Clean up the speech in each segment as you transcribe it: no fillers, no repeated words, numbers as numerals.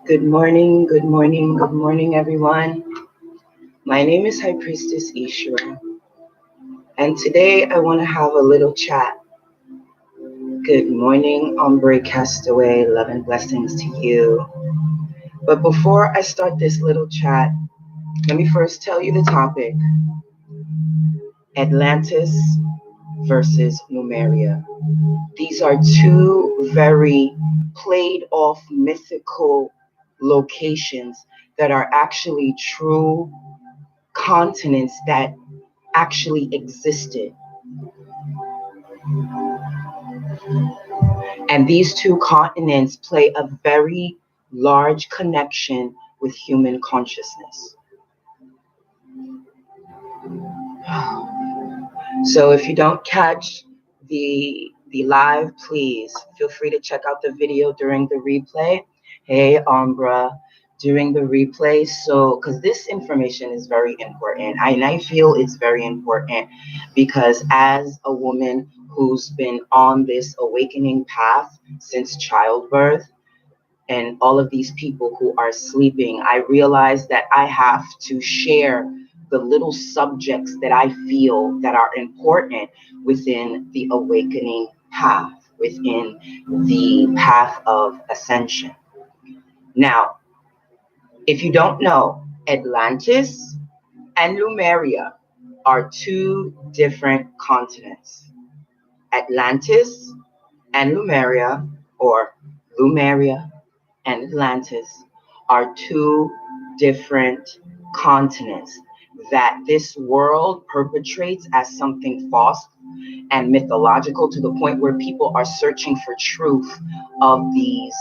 Good morning, good morning, good morning, everyone. My name is High Priestess Ishra, and today I want to have a little chat. Good morning, Ombre Castaway. Love and blessings to you. But before I start this little chat, let me first tell you the topic: Atlantis versus Lumeria. These are two very played off mythical locations that are actually true continents that actually existed. And these two continents play a very large connection with human consciousness. So if you don't catch the live, please feel free to check out the video during the replay. Hey, Umbra, during the replay. So, because this information is very important, and I feel it's very important because as a woman who's been on this awakening path since childbirth, and all of these people who are sleeping, I realize that I have to share the little subjects that I feel that are important within the awakening path, within the path of ascension. Now, if you don't know, Atlantis and Lumeria are two different continents. Atlantis and Lumeria, or Lumeria and Atlantis, are two different continents that this world perpetrates as something false and mythological, to the point where people are searching for truth of these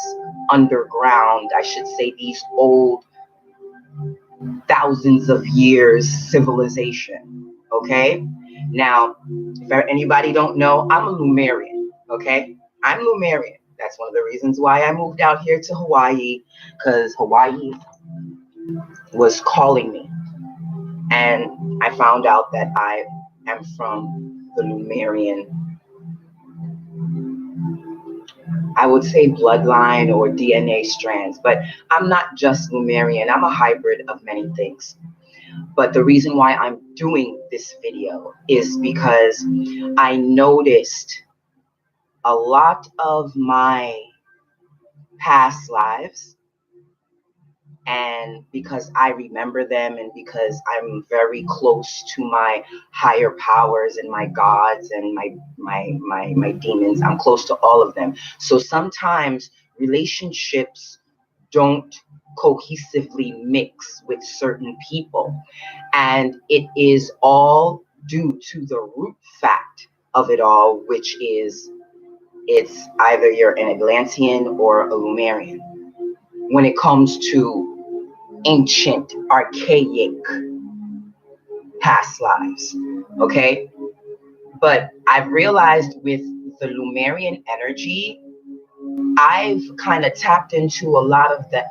underground, I should say, these old thousands of years civilization. Okay, now if anybody don't know, I'm a Lumerian. Okay, I'm Lumerian. That's one of the reasons why I moved out here to Hawaii, because Hawaii was calling me. And I found out that I am from the Lumerian, I would say, bloodline or DNA strands. But I'm not just Lumerian. I'm a hybrid of many things. But the reason why I'm doing this video is because I noticed a lot of my past lives, and because I remember them, and because I'm very close to my higher powers and my gods and my demons, I'm close to all of them. So sometimes relationships don't cohesively mix with certain people, and it is all due to the root fact of it all, which is it's either you're an Atlantean or a Lumerian when it comes to ancient, archaic past lives. Okay, but I've realized with the Lumerian energy, I've kind of tapped into a lot of the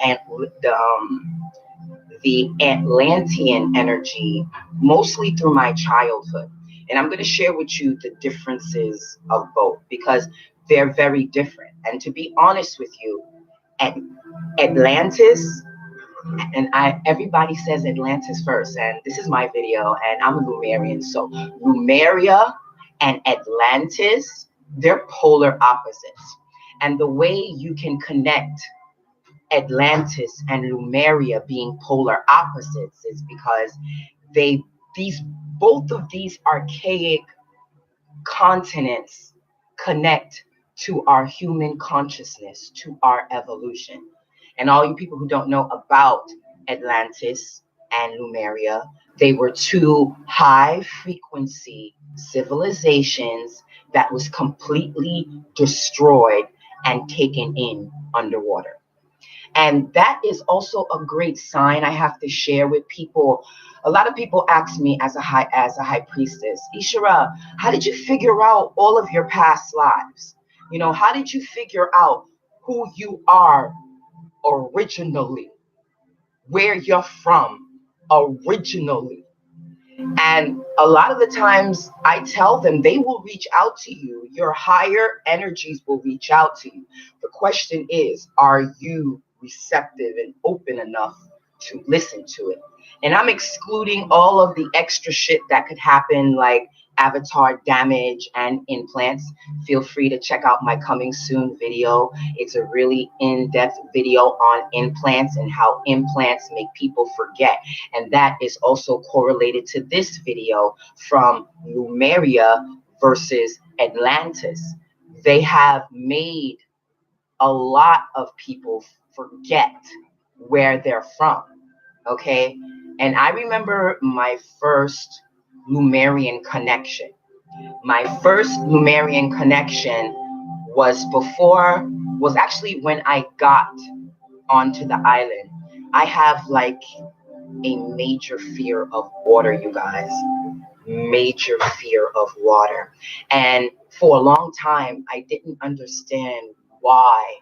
Atlantean energy, mostly through my childhood. And I'm going to share with you the differences of both, because they're very different. And to be honest with you, Atlantis, and everybody says Atlantis first, and this is my video, and I'm a Lumerian. So Lumeria and Atlantis, they're polar opposites. And the way you can connect Atlantis and Lumeria being polar opposites is because both of these archaic continents connect to our human consciousness, to our evolution. And all you people who don't know about Atlantis and Lumeria, they were two high frequency civilizations that was completely destroyed and taken in underwater. And that is also a great sign I have to share with people. A lot of people ask me as a high priestess, Ishara, how did you figure out all of your past lives? How did you figure out who you are originally, where you're from originally? And a lot of the times I tell them they will reach out to you. Your higher energies will reach out to you. The question is, are you receptive and open enough to listen to it? And I'm excluding all of the extra shit that could happen, like avatar damage and implants. Feel free to check out my coming soon video. It's a really in-depth video on implants and how implants make people forget. And that is also correlated to this video from Lumeria versus Atlantis. They have made a lot of people forget where they're from. Okay. And I remember my first Lumerian connection. My first Lumerian connection was actually when I got onto the island. I have like a major fear of water, you guys. Major fear of water. And for a long time, I didn't understand why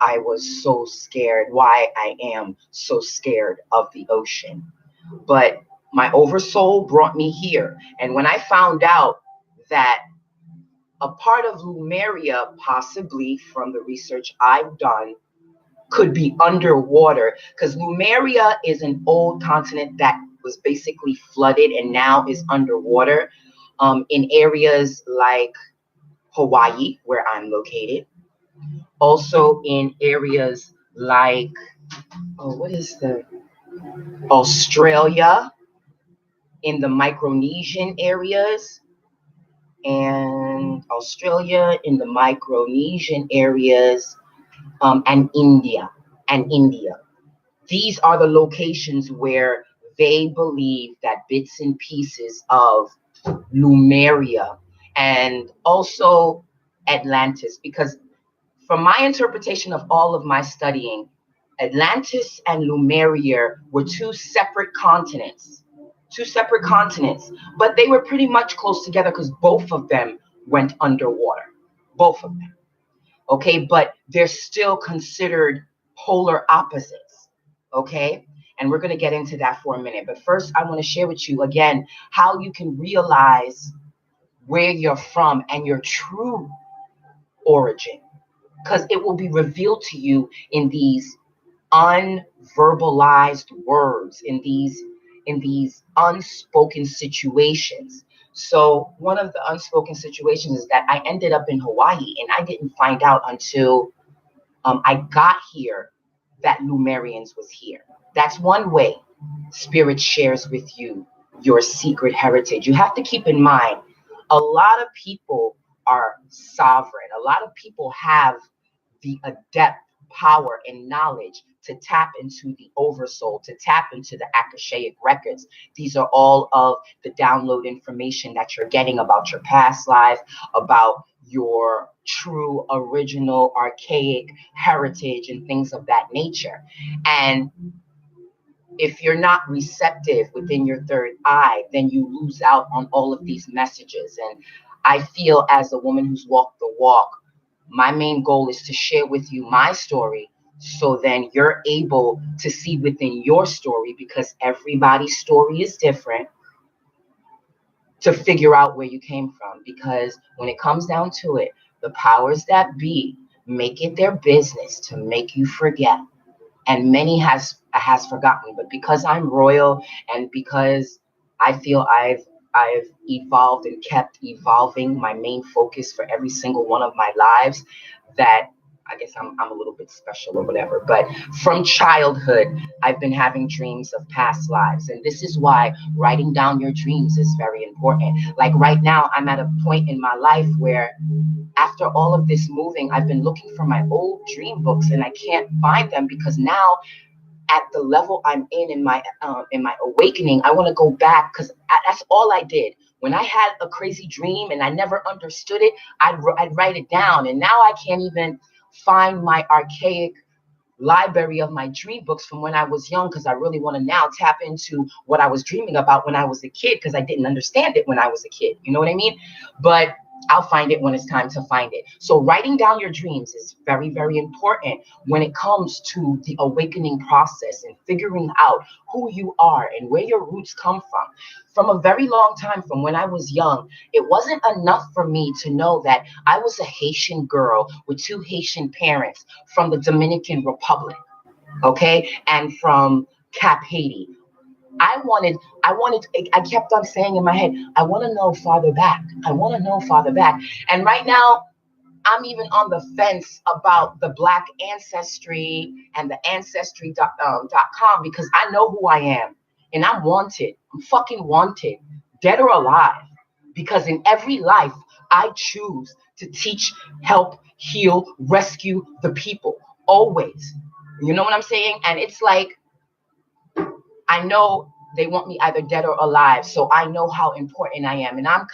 I was so scared, why I am so scared of the ocean. But my oversoul brought me here. And when I found out that a part of Lumeria, possibly from the research I've done, could be underwater, because Lumeria is an old continent that was basically flooded and now is underwater, in areas like Hawaii, where I'm located. Also in areas like, what is the Australia, in the Micronesian areas, and Australia in the Micronesian areas, and India and India. These are the locations where they believe that bits and pieces of Lumeria and also Atlantis, because from my interpretation of all of my studying, Atlantis and Lumeria were two separate continents, but they were pretty much close together because both of them went underwater, both of them. Okay, but they're still considered polar opposites. Okay, and we're going to get into that for a minute. But first, I want to share with you again how you can realize where you're from and your true origin, because it will be revealed to you in these unverbalized words, in these unspoken situations. So one of the unspoken situations is that I ended up in Hawaii, and I didn't find out until I got here that Lumerians was here. That's one way Spirit shares with you your secret heritage. You have to keep in mind, a lot of people are sovereign. A lot of people have the adept power and knowledge to tap into the oversoul, to tap into the Akashaic records. These are all of the download information that you're getting about your past life, about your true, original, archaic heritage, and things of that nature. And if you're not receptive within your third eye, then you lose out on all of these messages. And I feel, as a woman who's walked the walk, my main goal is to share with you my story, so then you're able to see within your story, because everybody's story is different, to figure out where you came from. Because when it comes down to it, the powers that be make it their business to make you forget, and many has forgotten. But because I'm royal, and because I feel I've evolved and kept evolving my main focus for every single one of my lives, that I guess I'm a little bit special or whatever. But from childhood, I've been having dreams of past lives. And this is why writing down your dreams is very important. Like right now, I'm at a point in my life where, after all of this moving, I've been looking for my old dream books, and I can't find them, because now, at the level I'm in my awakening, I want to go back, because that's all I did. When I had a crazy dream and I never understood it, I'd write it down, and now I can't even find my archaic library of my dream books from when I was young, because I really want to now tap into what I was dreaming about when I was a kid, because I didn't understand it when I was a kid. You know what I mean? But I'll find it when it's time to find it. So writing down your dreams is very, very important when it comes to the awakening process and figuring out who you are and where your roots come from. From a very long time, from when I was young, it wasn't enough for me to know that I was a Haitian girl with two Haitian parents from the Dominican Republic, okay, and from Cap Haiti. I kept on saying in my head, I want to know farther back. I want to know farther back. And right now, I'm even on the fence about the Black Ancestry and the Ancestry.com, because I know who I am and I'm wanted. I'm fucking wanted, dead or alive. Because in every life, I choose to teach, help, heal, rescue the people. Always. You know what I'm saying? And it's like, I know they want me either dead or alive. So I know how important I am. And I'm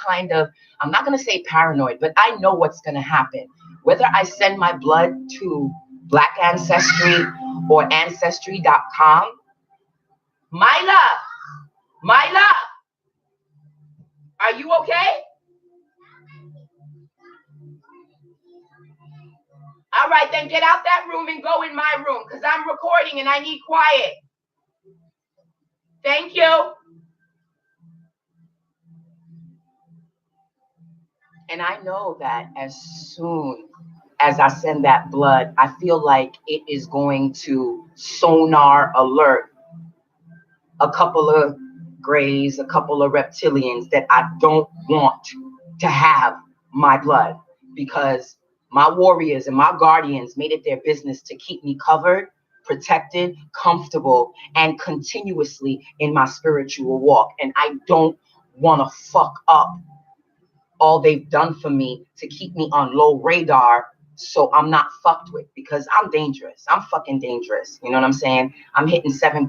not going to say paranoid, but I know what's going to happen. Whether I send my blood to Black Ancestry or Ancestry.com, my love, are you okay? All right, then get out that room and go in my room, because I'm recording and I need quiet. Thank you. And I know that as soon as I send that blood, I feel like it is going to sonar alert a couple of grays, a couple of reptilians that I don't want to have my blood, because my warriors and my guardians made it their business to keep me covered, protected, comfortable, and continuously in my spiritual walk. And I don't want to fuck up all they've done for me to keep me on low radar, so I'm not fucked with, because I'm dangerous. I'm fucking dangerous. You know what I'm saying? I'm hitting seven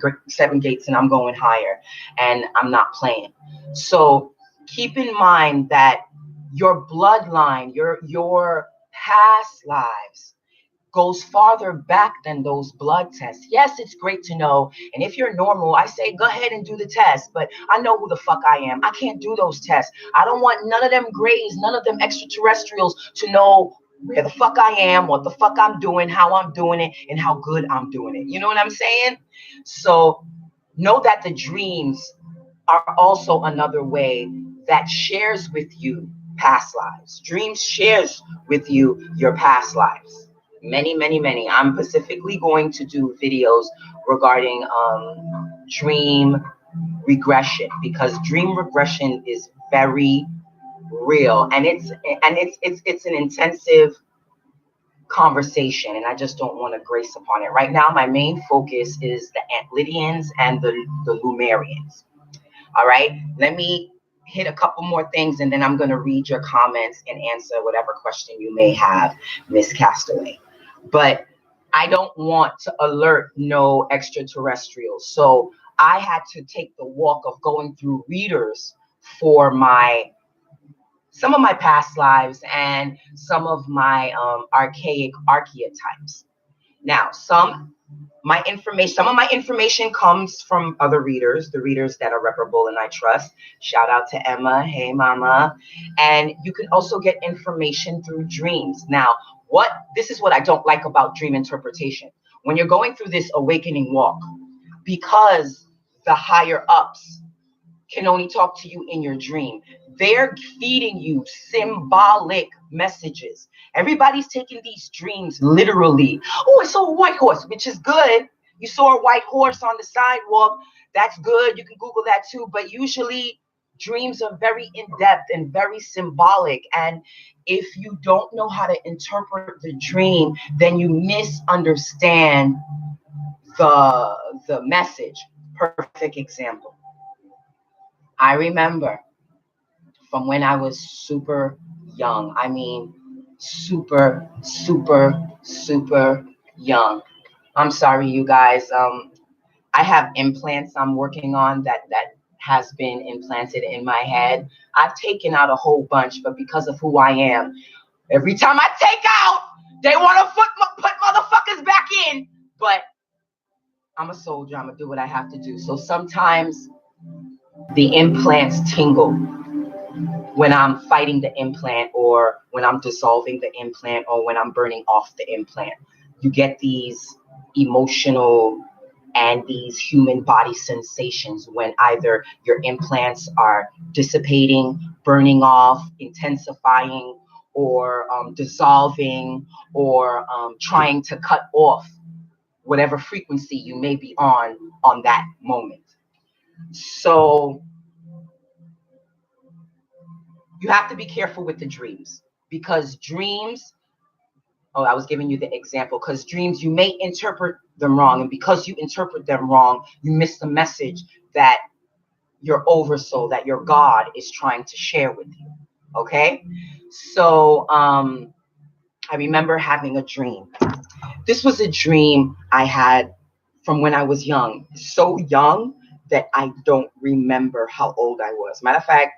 gates and I'm going higher, and I'm not playing. So keep in mind that your bloodline, your past lives goes farther back than those blood tests. Yes, it's great to know. And if you're normal, I say go ahead and do the test. But I know who the fuck I am. I can't do those tests. I don't want none of them grays, none of them extraterrestrials to know where the fuck I am, what the fuck I'm doing, how I'm doing it, and how good I'm doing it. You know what I'm saying? So know that the dreams are also another way that shares with you past lives. Dreams shares with you your past lives. Many, many, many. I'm specifically going to do videos regarding dream regression, because dream regression is very real, and it's an intensive conversation, and I just don't want to grace upon it. Right now, my main focus is the Atlanteans and the Lumerians. All right, let me hit a couple more things, and then I'm going to read your comments and answer whatever question you may have, Miss Castaway. But I don't want to alert no extraterrestrials. So I had to take the walk of going through readers for some of my past lives and some of my archaic archetypes. Now, some of my information comes from other readers, the readers that are reparable and I trust. Shout out to Emma. Hey, mama. And you can also get information through dreams. Now, this is what I don't like about dream interpretation. When you're going through this awakening walk, because the higher ups can only talk to you in your dream, they're feeding you symbolic messages. Everybody's taking these dreams literally. Oh, I saw a white horse, which is good. You saw a white horse on the sidewalk. That's good. You can Google that too. But usually dreams are very in-depth and very symbolic. And if you don't know how to interpret the dream, then you misunderstand the message. Perfect example. I remember from when I was super young. I mean, super, super, super young. I'm sorry, you guys. I have implants I'm working on that has been implanted in my head. I've taken out a whole bunch, but because of who I am, every time I take out, they want to put motherfuckers back in. But I'm a soldier. I'm going to do what I have to do. So sometimes the implants tingle when I'm fighting the implant, or when I'm dissolving the implant, or when I'm burning off the implant. You get these emotional and these human body sensations when either your implants are dissipating, burning off, intensifying, or dissolving, or trying to cut off whatever frequency you may be on that moment. So you have to be careful with the dreams, because dreams, oh, I was giving you the example, because dreams, you may interpret them wrong. And because you interpret them wrong, you miss the message that your oversoul, that your God is trying to share with you. Okay? So I remember having a dream. This was a dream I had from when I was young, so young that I don't remember how old I was. Matter of fact,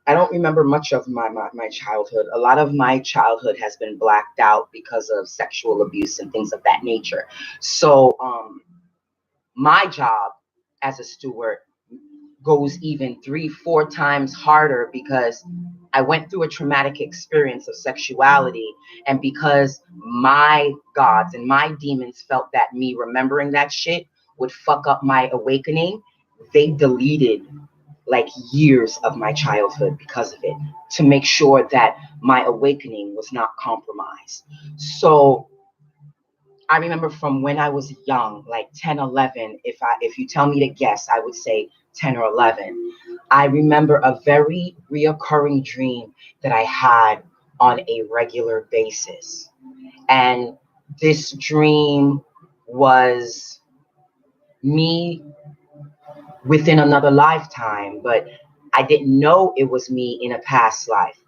I don't remember much of my childhood. A lot of my childhood has been blacked out because of sexual abuse and things of that nature. So my job as a steward goes even 3, 4 times harder, because I went through a traumatic experience of sexuality. And because my gods and my demons felt that me remembering that shit would fuck up my awakening, they deleted like years of my childhood because of it, to make sure that my awakening was not compromised. So I remember from when I was young, like 10, 11, if you tell me to guess, I would say 10 or 11. I remember a very reoccurring dream that I had on a regular basis. And this dream was me within another lifetime, but I didn't know it was me in a past life.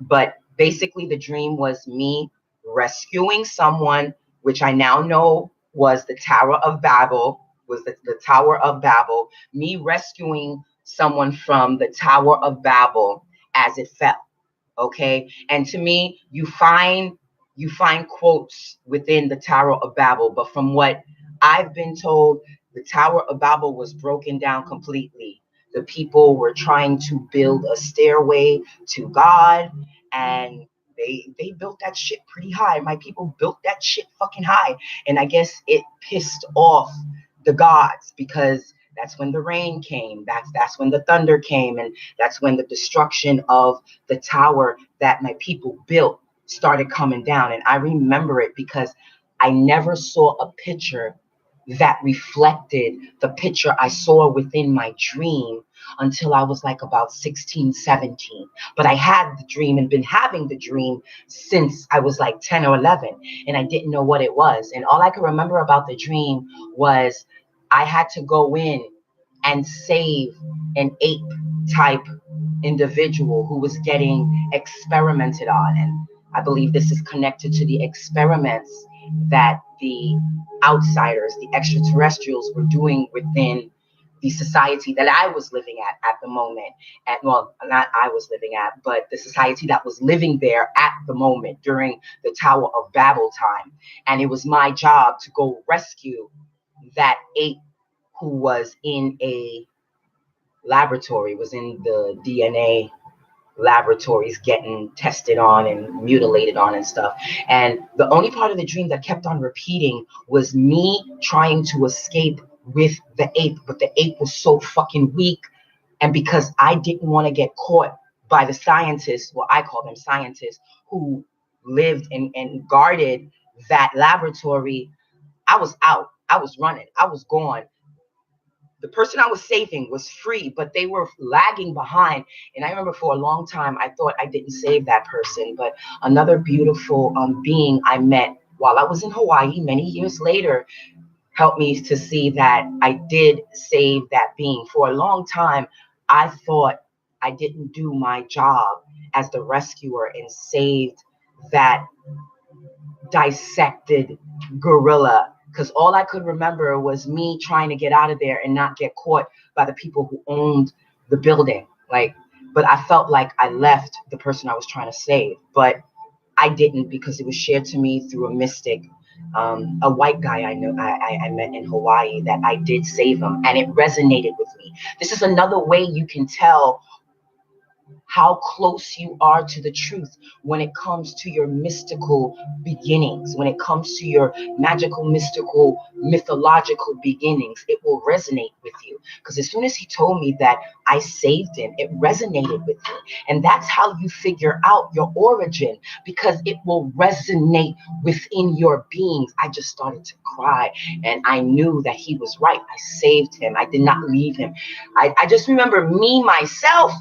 But basically, the dream was me rescuing someone, which I now know was the Tower of Babel, was the Tower of Babel, me rescuing someone from the Tower of Babel as it fell. Okay. And to me, you find quotes within the Tower of Babel, but from what I've been told, the Tower of Babel was broken down completely. The people were trying to build a stairway to God, and they built that shit pretty high. My people built that shit fucking high. And I guess it pissed off the gods, because that's when the rain came. That's when the thunder came, and that's when the destruction of the tower that my people built started coming down. And I remember it because I never saw a picture that reflected the picture I saw within my dream until I was like about 16, 17. But I had the dream and been having the dream since I was like 10 or 11, and I didn't know what it was. And all I could remember about the dream was I had to go in and save an ape type individual who was getting experimented on. And I believe this is connected to the experiments that the outsiders, the extraterrestrials, were doing within the society that I was living at the moment. At, well, not I was living at, but the society that was living there at the moment during the Tower of Babel time. And it was my job to go rescue that ape who was in a laboratory, was in the DNA laboratories getting tested on and mutilated on and stuff. And the only part of the dream that kept on repeating was me trying to escape with the ape, but the ape was so fucking weak. And because I didn't want to get caught by the scientists, well, I call them scientists, who lived and guarded that laboratory, I was out. I was running. I was gone. The person I was saving was free, but they were lagging behind. And I remember for a long time, I thought I didn't save that person. But another beautiful being I met while I was in Hawaii many years later helped me to see that I did save that being. For a long time, I thought I didn't do my job as the rescuer and saved that dissected gorilla, because all I could remember was me trying to get out of there and not get caught by the people who owned the building. Like, but I felt like I left the person I was trying to save, but I didn't, because it was shared to me through a mystic a white guy I met in Hawaii, that I did save him, and it resonated with me. This is another way you can tell how close you are to the truth when it comes to your mystical beginnings, when it comes to your magical, mystical, mythological beginnings. It will resonate with you, because as soon as he told me that I saved him, it resonated with me. And that's how you figure out your origin, because it will resonate within your beings. I just started to cry, and I knew that he was right. I saved him. I did not leave him. I just remember me, myself,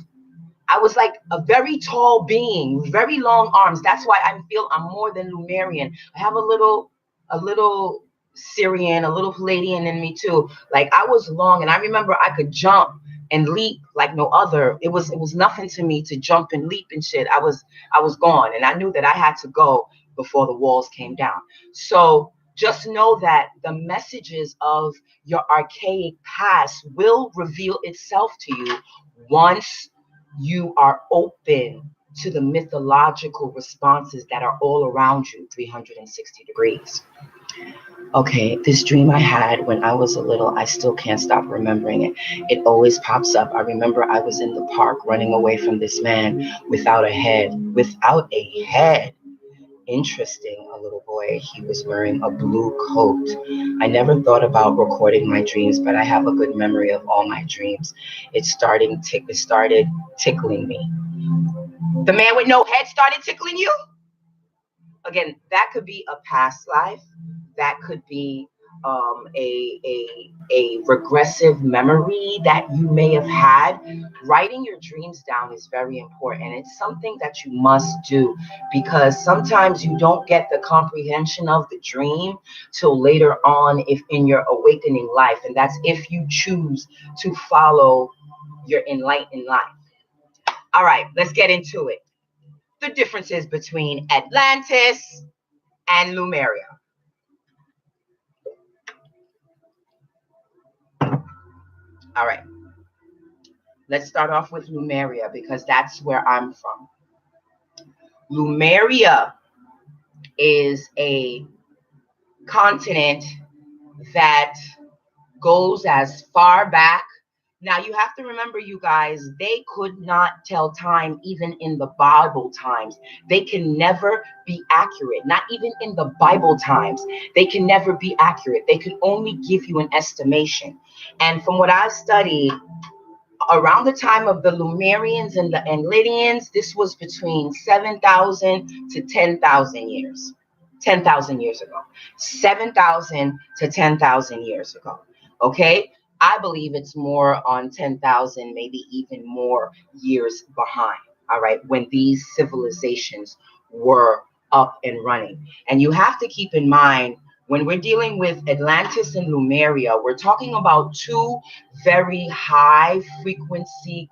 I was like a very tall being, very long arms. That's why I feel I'm more than Lumerian. I have a little Syrian, a little Palladian in me too. Like, I was long, and I remember I could jump and leap like no other. It was nothing to me to jump and leap and shit. I was gone, and I knew that I had to go before the walls came down. So just know that the messages of your archaic past will reveal itself to you once you are open to the mythological responses that are all around you 360 degrees. Okay, this dream I had when I was a little, I still can't stop remembering it. It always pops up. I remember I was in the park running away from this man without a head. Without a head. Interesting, a little boy. He was wearing a blue coat. I never thought about recording my dreams, but I have a good memory of all my dreams. It started tickling me. The man with no head started tickling you? Again, that could be a past life. That could be a regressive memory that you may have had. Writing your dreams down is very important. It's something that you must do, because sometimes you don't get the comprehension of the dream till later on, if in your awakening life, and that's if you choose to follow your enlightened life. All right, let's get into it. The differences between Atlantis and Lumeria. All right, let's start off with Lumeria, because that's where I'm from. Lumeria is a continent that goes as far back. Now, you have to remember, you guys, they could not tell time even in the Bible times. They can never be accurate. Not even in the Bible times. They can never be accurate. They can only give you an estimation. And from what I've studied, around the time of the Lumerians and the Lydians, this was between 7,000 to 10,000 years. 10,000 years ago. 7,000 to 10,000 years ago. Okay? I believe it's more on 10,000, maybe even more years behind. All right? When these civilizations were up and running. And you have to keep in mind, when we're dealing with Atlantis and Lumeria, we're talking about two very high frequency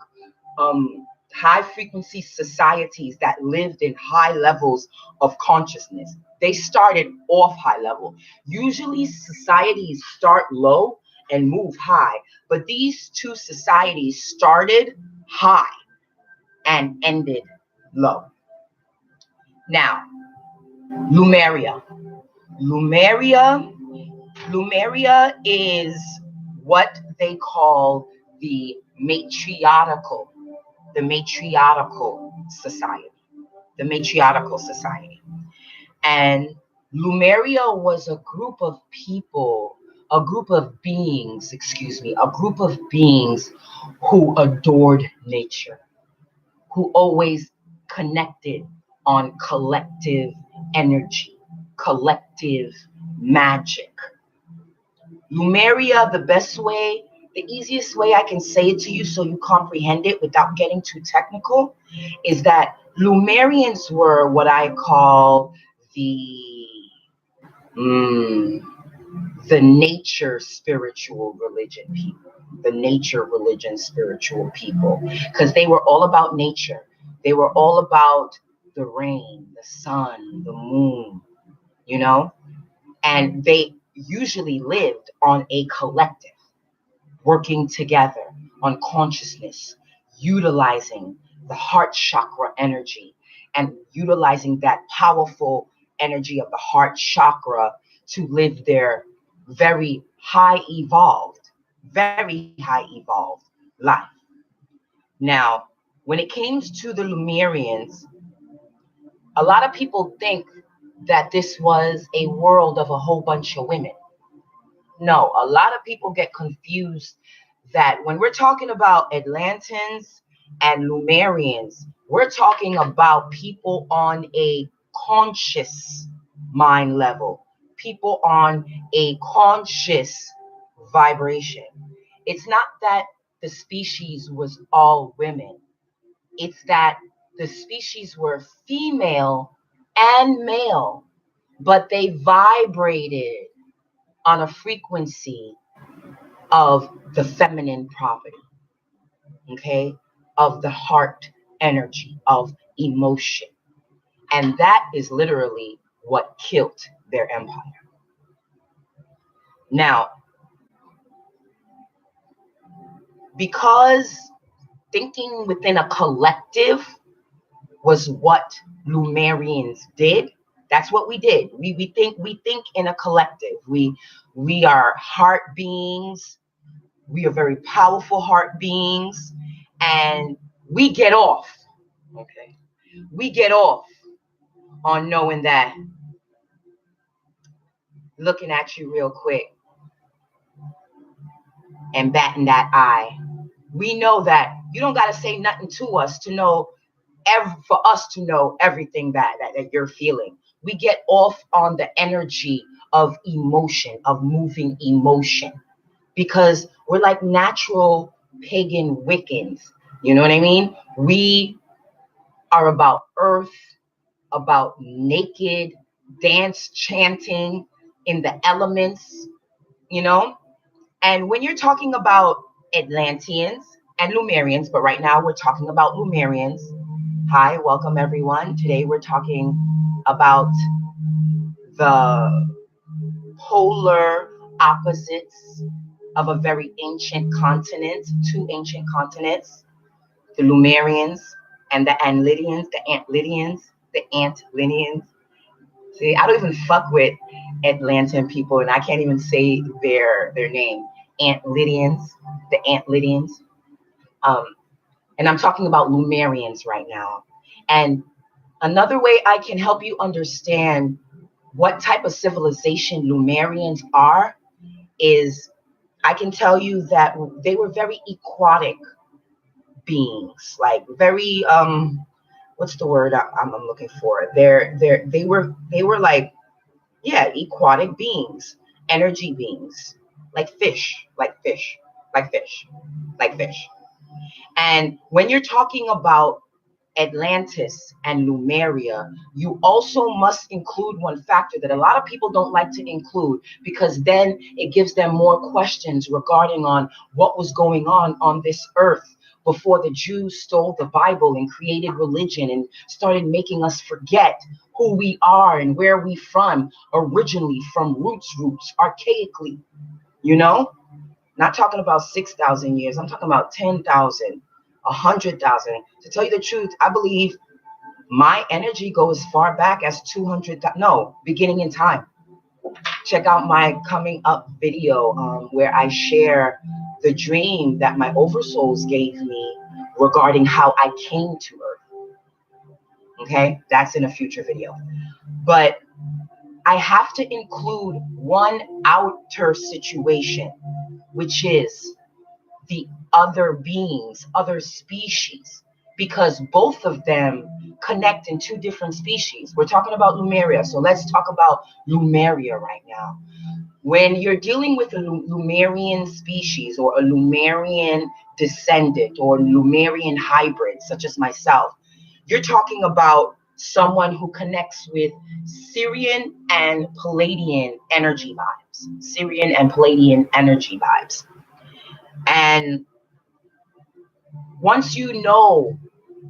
societies that lived in high levels of consciousness. They started off high level. Usually societies start low and move high, but these two societies started high and ended low. Now, Lumeria. Lumeria Lumeria is what they call the matriarchal society, the matriarchal society. And Lumeria was a group of people, a group of beings, a group of beings who adored nature, who always connected on collective energy, collective magic. Lumeria, the easiest way I can say it to you so you comprehend it without getting too technical, is that Lumerians were what I call the the nature spiritual religion people, the nature religion spiritual people, because they were all about nature. They were all about the rain, the sun, the moon, you know, and they usually lived on a collective, working together on consciousness, utilizing the heart chakra energy and utilizing that powerful energy of the heart chakra to live their very very high evolved life. Now, when it came to the Lumerians, a lot of people think that this was a world of a whole bunch of women. No, a lot of people get confused that when we're talking about Atlantans and Lumerians, we're talking about people on a conscious mind level, people on a conscious vibration. It's not that the species was all women, it's that the species were female and male, but they vibrated on a frequency of the feminine property, okay, of the heart energy, of emotion. And that is literally what killed their empire. Now, because thinking within a collective was what Lumerians did, that's what we did. We think in a collective. We are heart beings. We are very powerful heart beings, and we get off. Okay, we get off on knowing that, looking at you real quick and batting that eye. We know that you don't got to say nothing to us to know, for us to know everything that you're feeling. We get off on the energy of emotion, of moving emotion, because we're like natural pagan Wiccans. You know what I mean? We are about earth, about naked dance chanting in the elements, you know? And when you're talking about Atlanteans and Lumerians, but right now we're talking about Lumerians. Hi, welcome everyone. Today we're talking about the polar opposites of a very ancient continent, two ancient continents, the Lumerians and the Antlidians, the Antlidians. See, I don't even fuck with Atlantean people, and I can't even say their name. Antlidians, the Antlidians. Um, and I'm talking about Lumerians right now. And another way I can help you understand what type of civilization Lumerians are is I can tell you that they were very aquatic beings, like very what's the word I'm looking for? They were like, yeah, aquatic beings, energy beings, like fish, like fish, like fish, like fish. And when you're talking about Atlantis and Lumeria, you also must include one factor that a lot of people don't like to include, because then it gives them more questions regarding on what was going on this earth before the Jews stole the Bible and created religion and started making us forget who we are and where we from originally, from roots archaically, you know? Not talking about 6,000 years. I'm talking about 10,000, 100,000. To tell you the truth, I believe my energy goes as far back as 200. No, beginning in time. Check out my coming up video where I share the dream that my oversouls gave me regarding how I came to Earth. Okay, that's in a future video. But I have to include one outer situation, which is the other beings, other species, because both of them connect in two different species. We're talking about Lumeria, so let's talk about Lumeria right now. When you're dealing with a Lumerian species or a Lumerian descendant or Lumerian hybrid, such as myself, you're talking about someone who connects with Syrian and Palladian energy vibes. Syrian and Palladian energy vibes. And once you know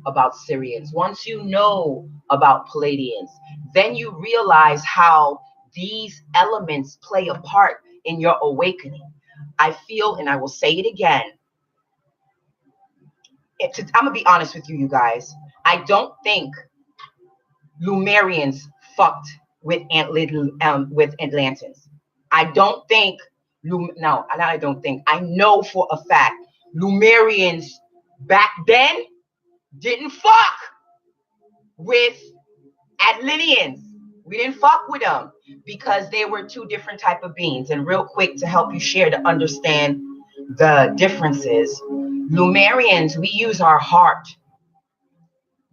about Syrians, once you know about Palladians, then you realize how these elements play a part in your awakening. I feel, and I will say it again, I'm going to be honest with you, you guys. I don't think Lumerians fucked with Atlantis. I don't think, no, I don't think, I know for a fact Lumerians back then didn't fuck with Atlanteans. We didn't fuck with them because they were two different type of beings. And real quick to help you share to understand the differences, Lumerians, we use our heart.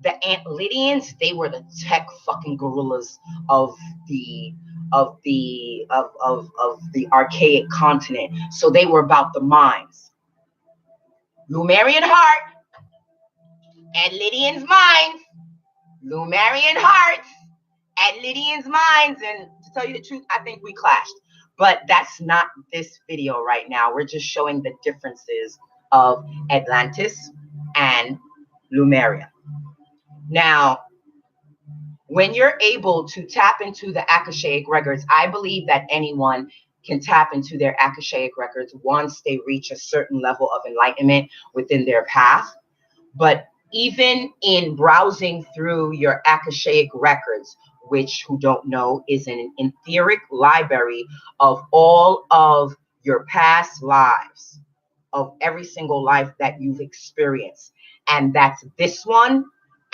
The Atlanteans, they were the tech fucking gorillas of the of the archaic continent. So they were about the minds. Lumerian heart, Atlanteans minds. Lumerian hearts, Atlanteans minds. And to tell you the truth, I think we clashed. But that's not this video right now. We're just showing the differences of Atlantis and Lumeria. Now, when you're able to tap into the Akashaic records, I believe that anyone can tap into their Akashaic records once they reach a certain level of enlightenment within their path. But even in browsing through your Akashaic records, which, who don't know, is an etheric library of all of your past lives, of every single life that you've experienced. And that's this one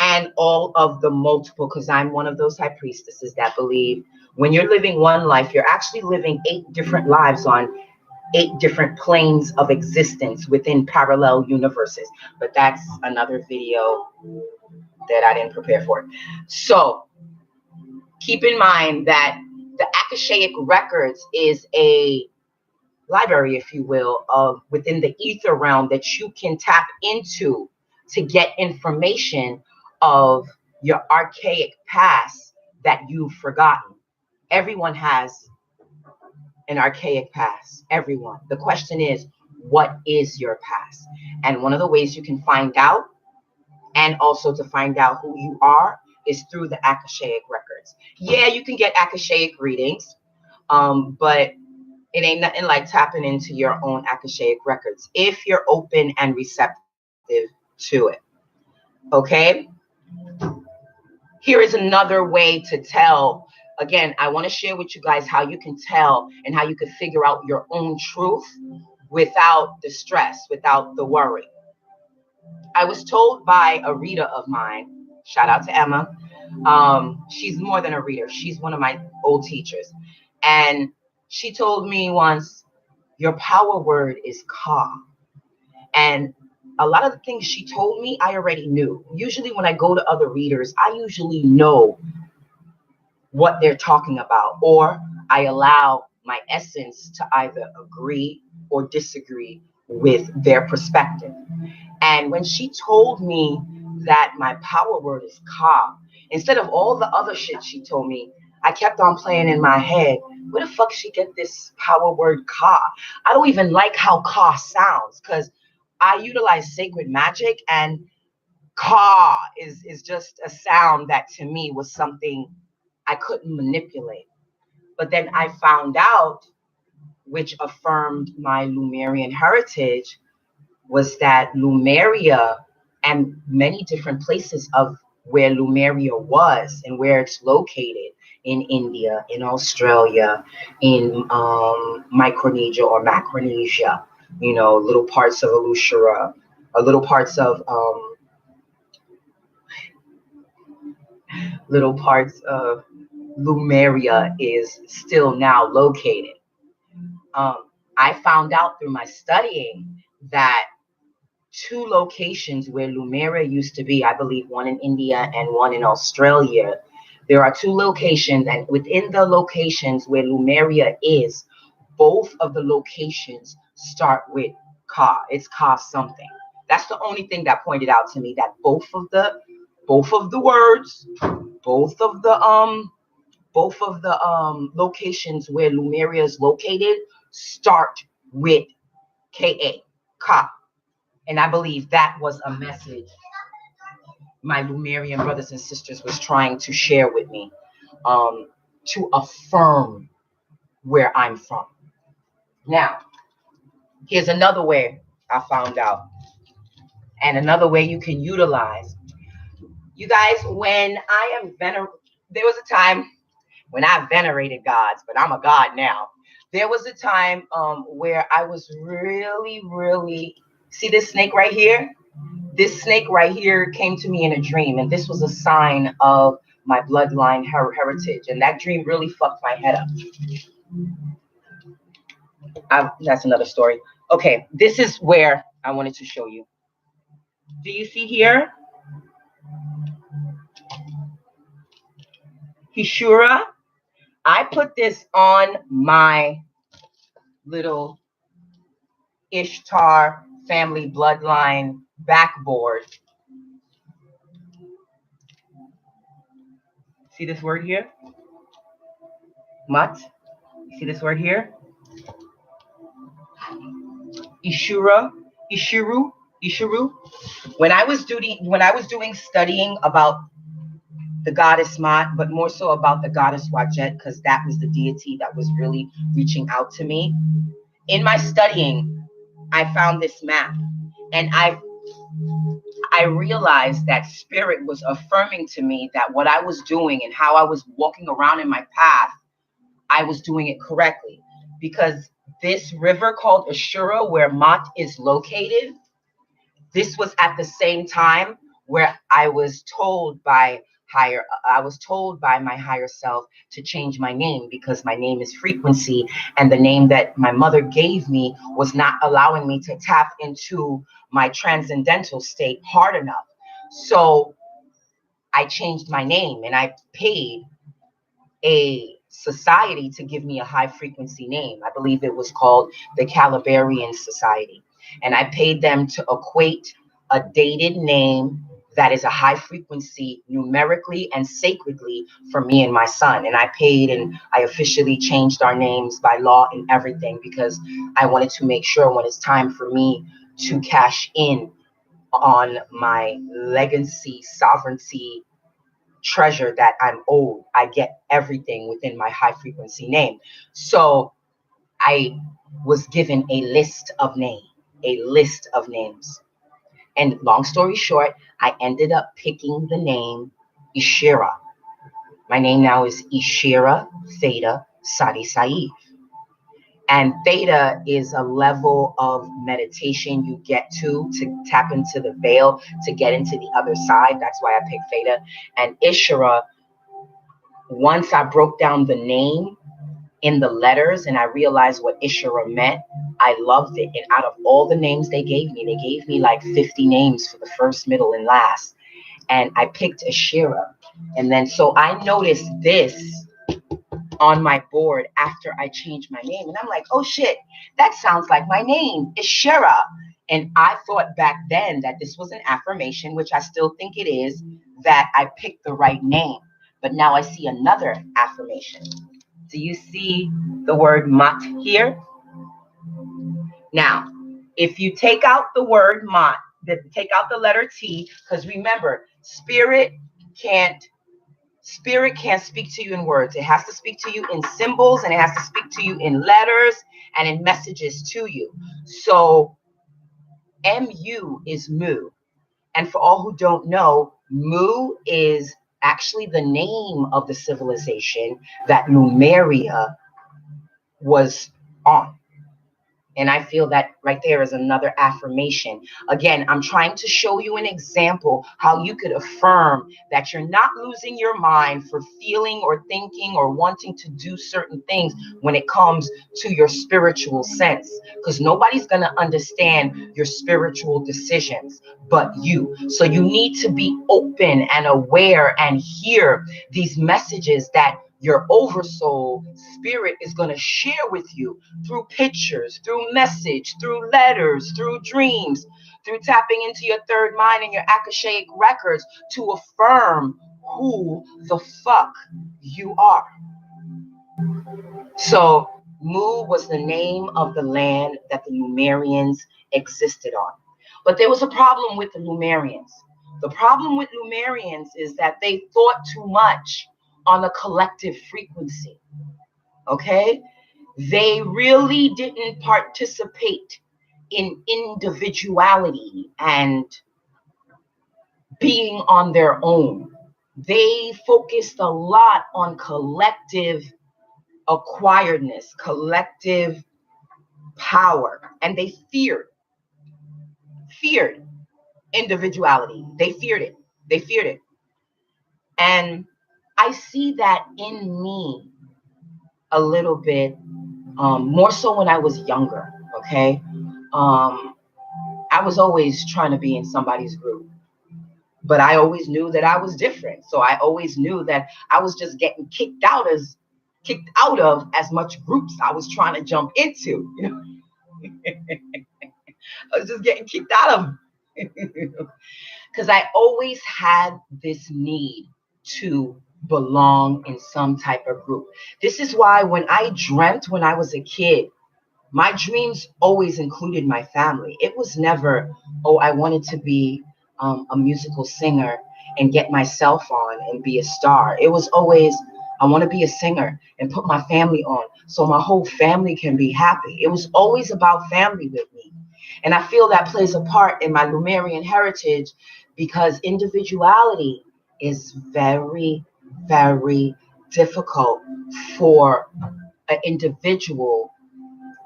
and all of the multiple, because I'm one of those high priestesses that believe when you're living one life, you're actually living 8 different lives on 8 different planes of existence within parallel universes. But that's another video that I didn't prepare for. So keep in mind that the Akashaic records is a library, if you will, of within the ether realm that you can tap into to get information of your archaic past that you've forgotten. Everyone has an archaic past. Everyone. The question is, what is your past? And one of the ways you can find out, and also to find out who you are, is through the Akashaic records. Yeah, you can get Akashaic readings, but it ain't nothing like tapping into your own Akashaic records if you're open and receptive to it. Okay? Here is another way to tell. Again, I want to share with you guys how you can tell and how you can figure out your own truth without the stress, without the worry. I was told by a reader of mine, shout out to Emma. She's more than a reader. She's one of my old teachers. And she told me once, your power word is Ka. And a lot of the things she told me, I already knew. Usually when I go to other readers, I usually know what they're talking about, or I allow my essence to either agree or disagree with their perspective. And when she told me that my power word is Ka, instead of all the other shit she told me, I kept on playing in my head, where the fuck she get this power word Ka? I don't even like how Ka sounds, because I utilize sacred magic, and Ka is just a sound that to me was something I couldn't manipulate. But then I found out, which affirmed my Lumerian heritage, was that Lumeria and many different places of where Lumeria was and where it's located in India, in Australia, in Micronesia or Macronesia, you know, little parts of Alushara, little parts of Lumeria is still now located. I found out through my studying that 2 locations where Lumeria used to be, I believe one in India and one in Australia. There are 2 locations, and within the locations where Lumeria is, both of the locations start with Ka. It's Ka something. That's the only thing that pointed out to me, that both of the words, both of the locations where Lumeria is located start with Ka, Ka. And I believe that was a message my Lumerian brothers and sisters was trying to share with me, to affirm where I'm from. Now, here's another way I found out, and another way you can utilize. You guys, when I am venerable, there was a time when I venerated gods, but I'm a god now. There was a time where I was really, really, see this snake right here? This snake right here came to me in a dream, and this was a sign of my bloodline heritage. And that dream really fucked my head up. That's another story. Okay, this is where I wanted to show you. Do you see here? Hishura. I put this on my little Ishtar family bloodline backboard. See this word here? Mut. You see this word here? Ishura, Ishiru. When I was doing studying about the goddess Mut, but more so about the goddess Wajet, because that was the deity that was really reaching out to me. In my studying, I found this map, and I realized that spirit was affirming to me that what I was doing and how I was walking around in my path, I was doing it correctly. Because this river called Ashura, where Mut is located, this was at the same time where I was told by my higher self to change my name, because my name is frequency, and the name that my mother gave me was not allowing me to tap into my transcendental state hard enough. So I changed my name, and I paid a society to give me a high frequency name. I believe it was called the Calibarian Society. And I paid them to equate a dated name that is a high frequency numerically and sacredly for me and my son. And I paid, and I officially changed our names by law and everything, because I wanted to make sure when it's time for me to cash in on my legacy, sovereignty, treasure that I'm owed, I get everything within my high frequency name. So I was given a list of names. And long story short, I ended up picking the name Ishira. My name now is Ishira Theta Sadi Saif. And theta is a level of meditation you get to tap into the veil, to get into the other side. That's why I picked theta. And Ishira, once I broke down the name in the letters and I realized what Ishira meant, I loved it. And out of all the names they gave me like 50 names for the first, middle, and last. And I picked Ishira. And then so I noticed this on my board after I changed my name. And I'm like, oh shit, that sounds like my name, Ishira. And I thought back then that this was an affirmation, which I still think it is, that I picked the right name. But now I see another affirmation. Do you see the word Mut here? Now, if you take out the word Mut, take out the letter T, because remember, spirit can't speak to you in words. It has to speak to you in symbols, and it has to speak to you in letters and in messages to you. So Mu is Mu. And for all who don't know, Mu is actually the name of the civilization that Lumeria was on. And I feel that right there is another affirmation. Again, I'm trying to show you an example how you could affirm that you're not losing your mind for feeling or thinking or wanting to do certain things when it comes to your spiritual sense. Because nobody's going to understand your spiritual decisions but you. So you need to be open and aware and hear these messages that your oversoul spirit is going to share with you through pictures, through message, through letters, through dreams, through tapping into your third mind and your Akashic records to affirm who the fuck you are. So Mu was the name of the land that the Lumerians existed on. But there was a problem with the Lumerians. The problem with Lumerians is that they thought too much on a collective frequency. Okay? They really didn't participate in individuality and being on their own. They focused a lot on collective acquiredness, collective power, and they feared individuality. They feared it. They feared it. And I see that in me a little bit, more so when I was younger. Okay. I was always trying to be in somebody's group, but I always knew that I was different. So I always knew that I was just getting kicked out of as much groups I was trying to jump into. You know, I was just getting kicked out of because I always had this need to belong in some type of group. This is why when I dreamt when I was a kid, my dreams always included my family. It was never, oh, I wanted to be a musical singer and get myself on and be a star. It was always, I want to be a singer and put my family on so my whole family can be happy. It was always about family with me. And I feel that plays a part in my Lumerian heritage because individuality is very, very difficult for an individual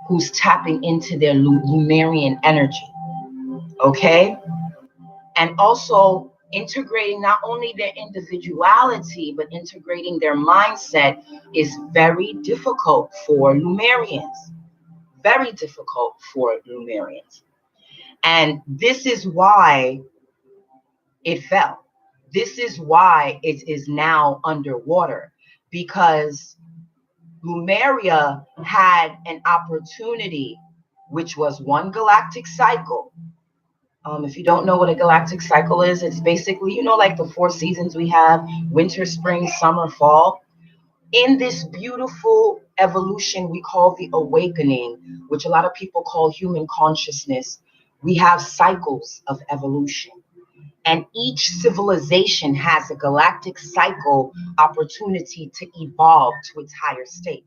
who's tapping into their Lumerian energy. Okay. And also integrating not only their individuality, but integrating their mindset is very difficult for Lumerians. Very difficult for Lumerians. And this is why it fell. This is why it is now underwater because Lumeria had an opportunity, which was one galactic cycle. If you don't know what a galactic cycle is, it's basically, like the 4 seasons we have: winter, spring, summer, fall. In this beautiful evolution we call the awakening, which a lot of people call human consciousness, we have cycles of evolution. And each civilization has a galactic cycle opportunity to evolve to its higher state.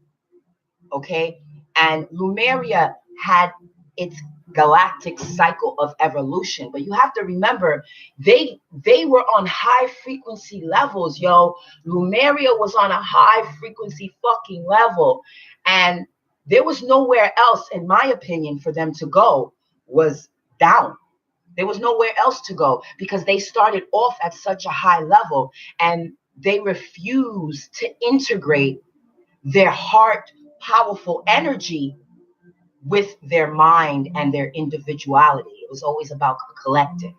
Okay. And Lumeria had its galactic cycle of evolution, but you have to remember they were on high frequency levels. Lumeria was on a high frequency fucking level, and there was nowhere else, in my opinion, for them to go. Was down. There was nowhere else to go because they started off at such a high level, and they refused to integrate their heart powerful energy with their mind and their individuality. It was always about collective.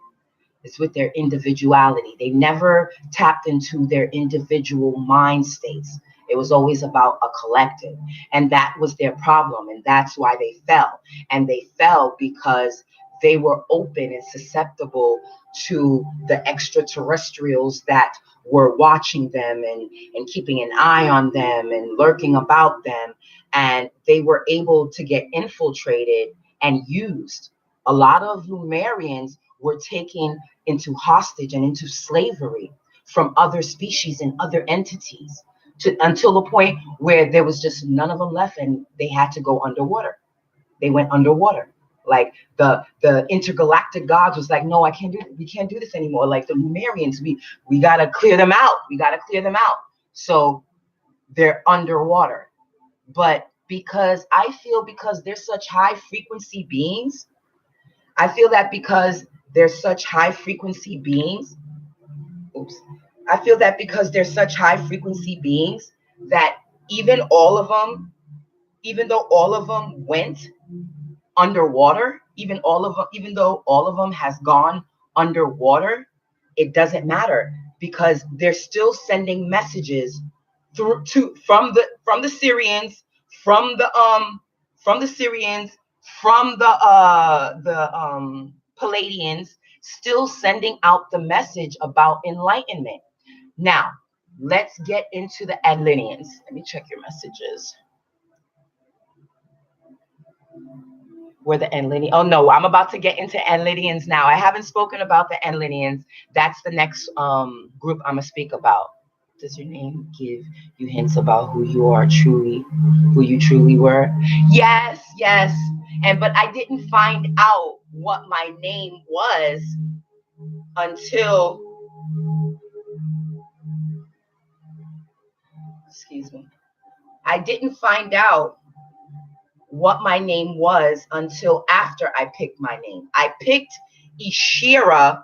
It's with their individuality. They never tapped into their individual mind states. It was always about a collective. And that was their problem. And that's why they fell. And they fell because they were open and susceptible to the extraterrestrials that were watching them and keeping an eye on them and lurking about them. And they were able to get infiltrated and used. A lot of Lumerians were taken into hostage and into slavery from other species and other entities until the point where there was just none of them left and they had to go underwater. They went underwater. Like the intergalactic gods was like, no, we can't do this anymore. Like the Lumerians, we gotta clear them out. We gotta clear them out. So they're underwater. But because they're such high frequency beings, I feel that because they're such high frequency beings, oops, I feel that because they're such high frequency beings that even all of them, even though all of them went underwater, even though all of them has gone underwater, it doesn't matter because they're still sending messages from the Syrians, from the Syrians, from the Palladians, still sending out the message about enlightenment. Now, let's get into the Atlanteans. Let me check your messages. Where the Atlanteans? Oh no, I'm about to get into Atlanteans now. I haven't spoken about the Atlanteans. That's the next group I'm gonna speak about. Does your name give you hints about who you truly were? Yes, yes. But I didn't find out what my name was until I didn't find out what my name was until after I picked my name. I picked Ishira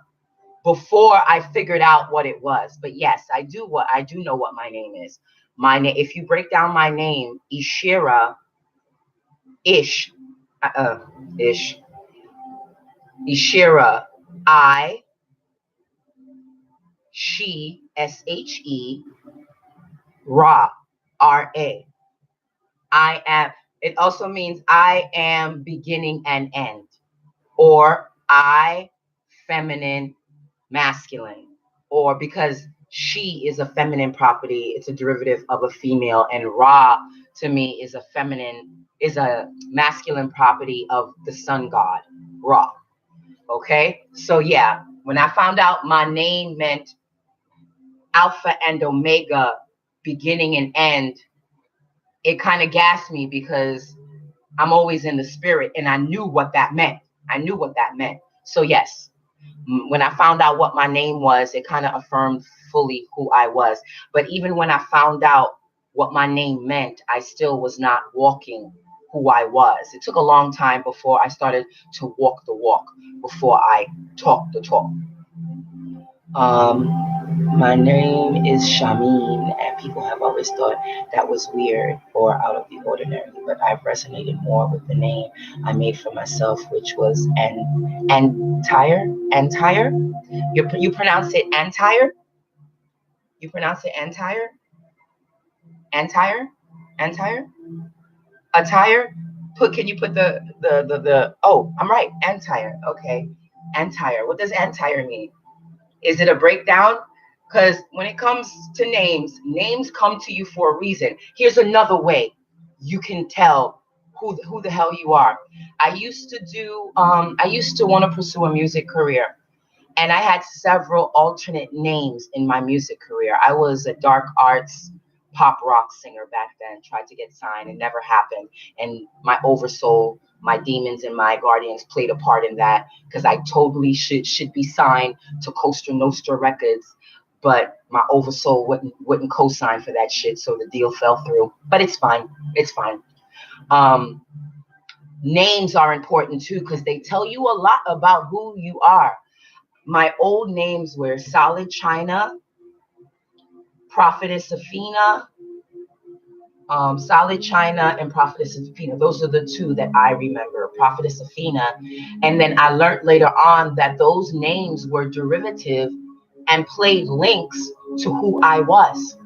before I figured out what it was. But yes, I do know what my name is. My name, if you break down my name, Ishira, Ish, Ish, Ishira, I, she, SHE, Ra, RA. I am, it also means I am beginning and end, or I, feminine, masculine, or because she is a feminine property, it's a derivative of a female, and Ra to me is a feminine, is a masculine property of the sun god, Ra. Okay, so yeah, when I found out my name meant Alpha and Omega, beginning and end, it kind of gassed me because I'm always in the spirit, and I knew what that meant. I knew what that meant. So yes, when I found out what my name was, it kind of affirmed fully who I was. But even when I found out what my name meant, I still was not walking who I was. It took a long time before I started to walk the walk, before I talked the talk. My name is Shamin, and people have always thought that was weird or out of the ordinary, but I've resonated more with the name I made for myself, which was Antire. Antire? You pronounce it Antire? You pronounce it Antire? Antire? Antire? Attire? Can you put the oh, I'm right, Antire. Okay. Antire. What does Antire mean? Is it a breakdown? Because when it comes to names, names come to you for a reason. Here's another way you can tell who the hell you are. I used to want to pursue a music career, and I had several alternate names in my music career. I was a dark arts pop rock singer back then, tried to get signed, it never happened. And my oversoul, my demons and my guardians played a part in that, because I totally should be signed to Costa Nostra Records, but my oversoul wouldn't co-sign for that shit, so the deal fell through. But it's fine. It's fine. Um, Names are important too, because they tell you a lot about who you are. My old names were Solid China, Prophetess Athena, Solid China, and Prophetess Athena. Those are the two that I remember, Prophetess Athena. And then I learned later on that those names were derivative and played links to who I was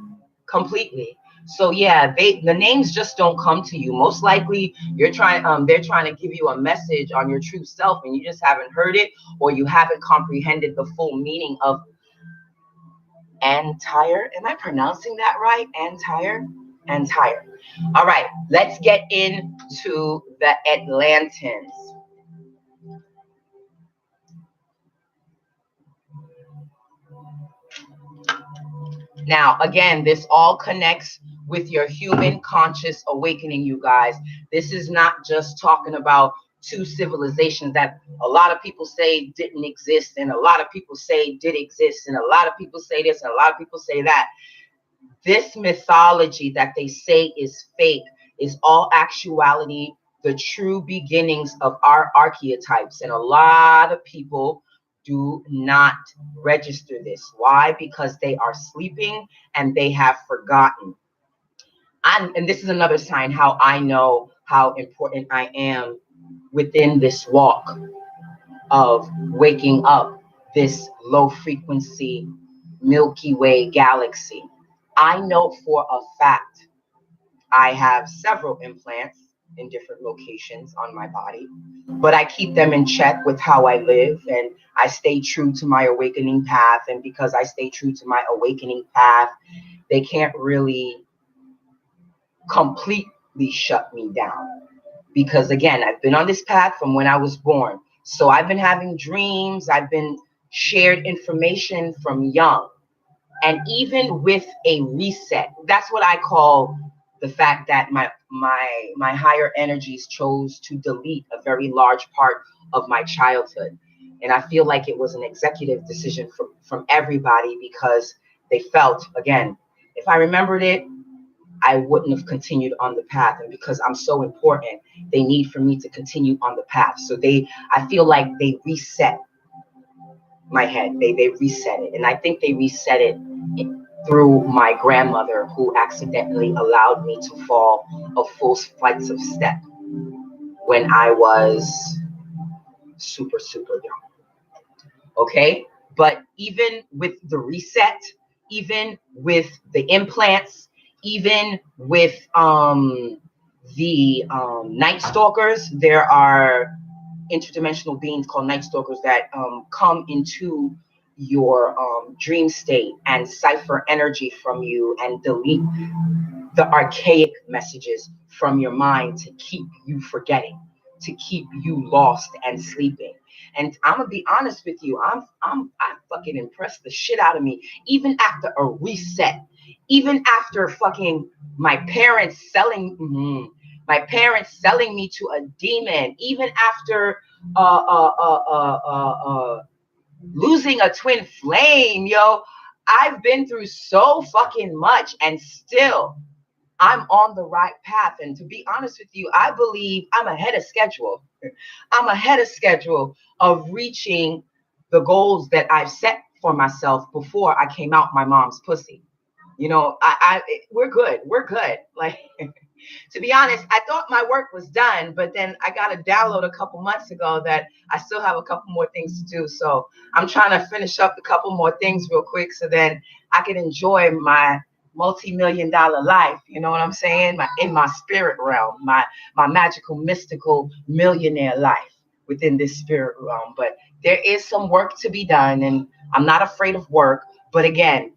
completely. So yeah, the names just don't come to you. Most likely they're trying to give you a message on your true self, and you just haven't heard it, or you haven't comprehended the full meaning of Antire. Am I pronouncing that right? Antire? Antire. All right, let's get into the Atlantans. Now, again, this all connects with your human conscious awakening, you guys. This is not just talking about two civilizations that a lot of people say didn't exist, and a lot of people say did exist, and a lot of people say this, and a lot of people say that. This mythology that they say is fake is all actuality the true beginnings of our archetypes. And a lot of people do not register this. Why? Because they are sleeping and they have forgotten. And this is another sign how I know how important I am within this walk of waking up this low frequency Milky Way galaxy. I know for a fact I have several implants in different locations on my body, but I keep them in check with how I live, and I stay true to my awakening path. And because I stay true to my awakening path, they can't really completely shut me down. Because again, I've been on this path from when I was born. So I've been having dreams, I've been shared information from young. And even with a reset, that's what I call the fact that my higher energies chose to delete a very large part of my childhood. And I feel like it was an executive decision from everybody, because they felt, again, if I remembered it, I wouldn't have continued on the path. And because I'm so important, they need for me to continue on the path. So I feel like they reset my head. They reset it. And I think they reset it through my grandmother, who accidentally allowed me to fall a full flights of step when I was super, super young. Okay. But even with the reset, even with the implants, even with the night stalkers, there are interdimensional beings called night stalkers that come into your dream state and cipher energy from you and delete the archaic messages from your mind to keep you forgetting, to keep you lost and sleeping. And I'm gonna be honest with you, I fucking impressed the shit out of me, even after a reset, even after fucking my parents selling my parents selling me to a demon, even after losing a twin flame, yo. I've been through so fucking much, and still I'm on the right path. And to be honest with you, I believe I'm ahead of schedule. I'm ahead of schedule of reaching the goals that I've set for myself before I came out my mom's pussy. You know, we're good. We're good. Like, to be honest, I thought my work was done, but then I got a download a couple months ago that I still have a couple more things to do. So I'm trying to finish up a couple more things real quick so then I can enjoy my multi-million-dollar life. You know what I'm saying? In my spirit realm, my magical, mystical millionaire life within this spirit realm. But there is some work to be done, and I'm not afraid of work. But again,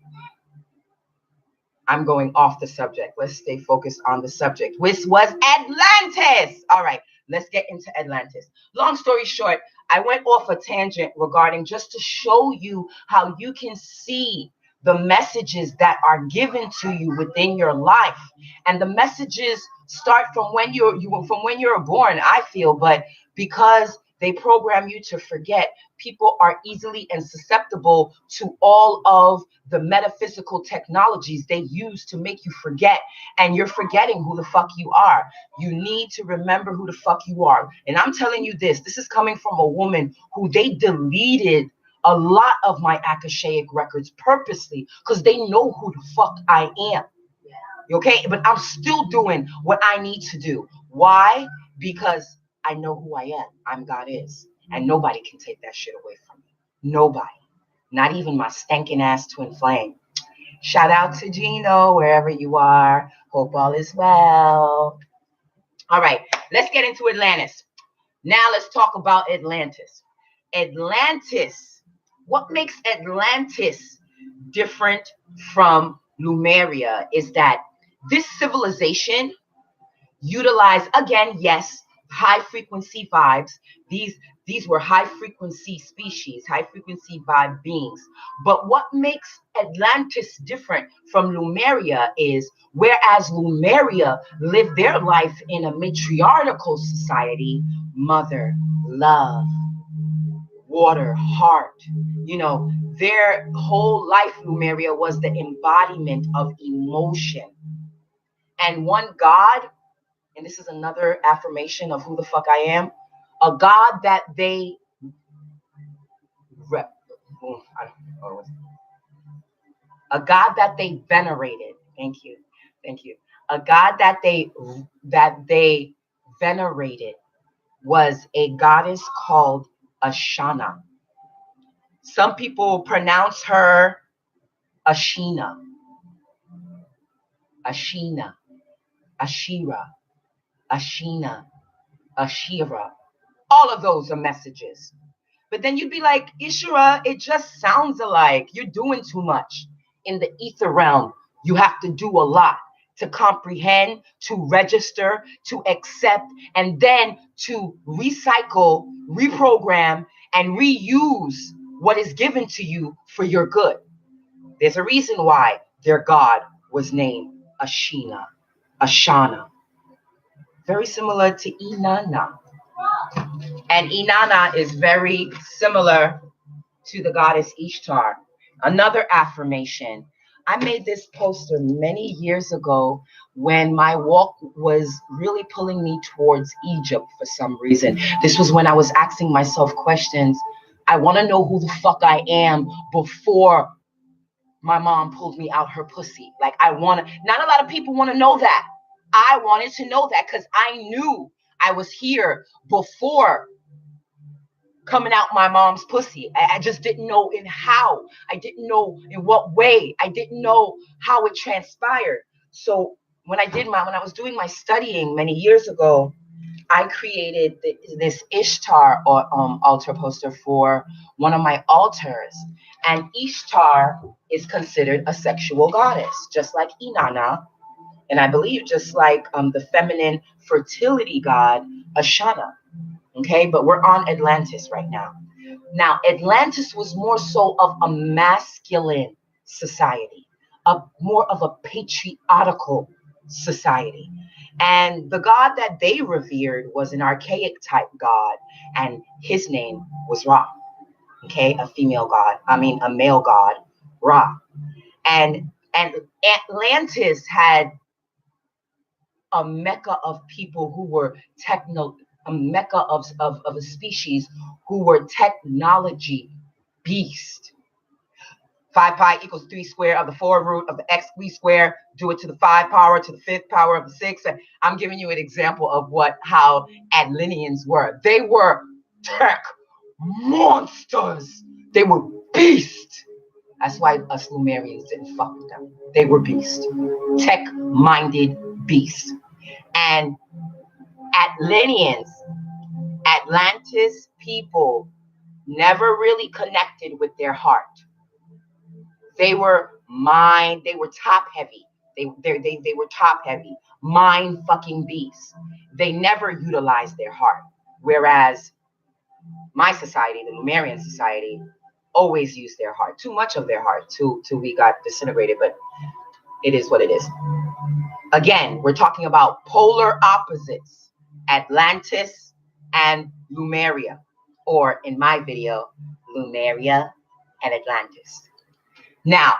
I'm going off the subject. Let's stay focused on the subject, which was Atlantis. All right, let's get into Atlantis. Long story short, I went off a tangent regarding just to show you how you can see the messages that are given to you within your life. And the messages start from when you're born, I feel, but because they program you to forget, people are easily and susceptible to all of the metaphysical technologies they use to make you forget, and you're forgetting who the fuck you are. You need to remember who the fuck you are. And I'm telling you this is coming from a woman who they deleted a lot of my akashaic records purposely because they know who the fuck I am. Okay, but I'm still doing what I need to do. Why? Because I know who I am. I'm God is. And nobody can take that shit away from me. Nobody. Not even my stinking ass twin flame. Shout out to Gino, wherever you are. Hope all is well. All right, let's get into Atlantis. Now let's talk about Atlantis. Atlantis. What makes Atlantis different from Lumeria is that this civilization utilized, again, yes, high frequency vibes. These were high frequency species, high frequency vibe beings. But what makes Atlantis different from Lumeria is whereas Lumeria lived their life in a matriarchal society, mother, love, water, heart, you know, their whole life, Lumeria, was the embodiment of emotion. And one God, and this is another affirmation of who the fuck I am, a God that they a God that they venerated. Thank you. A God that they venerated was a goddess called Ashana. Some people pronounce her Ashina, Ashina, Ashira, Ashina, Ashira. All of those are messages. But then you'd be like, Ishira, it just sounds alike. You're doing too much. In the ether realm, you have to do a lot to comprehend, to register, to accept, and then to recycle, reprogram, and reuse what is given to you for your good. There's a reason why their God was named Ashina, Ashana. Very similar to Inanna. And Inanna is very similar to the goddess Ishtar. Another affirmation. I made this poster many years ago when my walk was really pulling me towards Egypt for some reason. This was when I was asking myself questions. I want to know who the fuck I am before my mom pulled me out her pussy. Like, I want to, not a lot of people want to know that. I wanted to know that because I knew I was here before coming out my mom's pussy. I just didn't know in how. I didn't know in what way. I didn't know how it transpired. So when I was doing my studying many years ago, I created this Ishtar or altar poster for one of my altars. And Ishtar is considered a sexual goddess, just like Inanna, and I believe just like the feminine fertility god Ashana. Okay, but we're on Atlantis right now. Now, Atlantis was more so of a masculine society, a more of a patriarchal society. And the god that they revered was an archaic type god, and his name was Ra. Okay, a female god, a male god, Ra. And Atlantis had a mecca of people who were a mecca of a species who were technology beast. 5 pi equals 3 square of the 4 root of the x we square. Do it to the 5 power to the 5th power of the 6. I'm giving you an example of how Atlanteans were. They were tech monsters. They were beasts. That's why us Lumerians didn't fuck with them. They were beasts. Tech-minded beasts. And Atlantis people never really connected with their heart. They were top heavy. They were top heavy, mind fucking beasts. They never utilized their heart. Whereas my society, the Lumerian society, always used their heart. Too much of their heart till we got disintegrated, but it is what it is. Again, we're talking about polar opposites, Atlantis and Lumeria, or in my video, Lumeria and Atlantis. Now,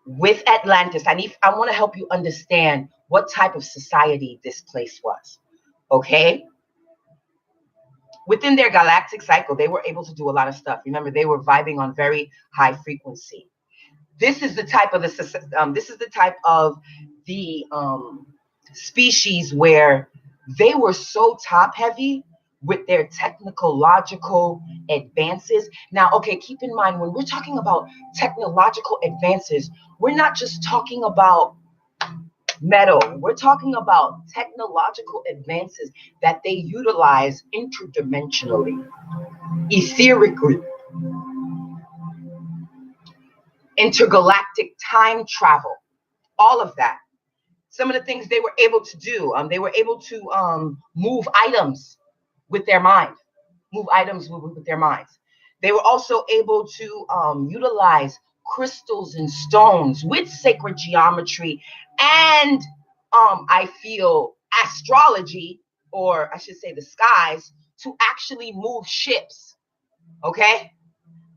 with Atlantis, I want to help you understand what type of society this place was, okay? Within their galactic cycle, they were able to do a lot of stuff. Remember, they were vibing on very high frequency. This is the type of the species where they were so top heavy with their technological advances. Now, okay, keep in mind, when we're talking about technological advances, we're not just talking about metal. We're talking about technological advances that they utilize interdimensionally, etherically, intergalactic time travel, all of that. Some of the things they were able to do, they were able to move items with their mind, with their minds. They were also able to utilize crystals and stones with sacred geometry and I feel astrology, or I should say the skies, to actually move ships. Okay?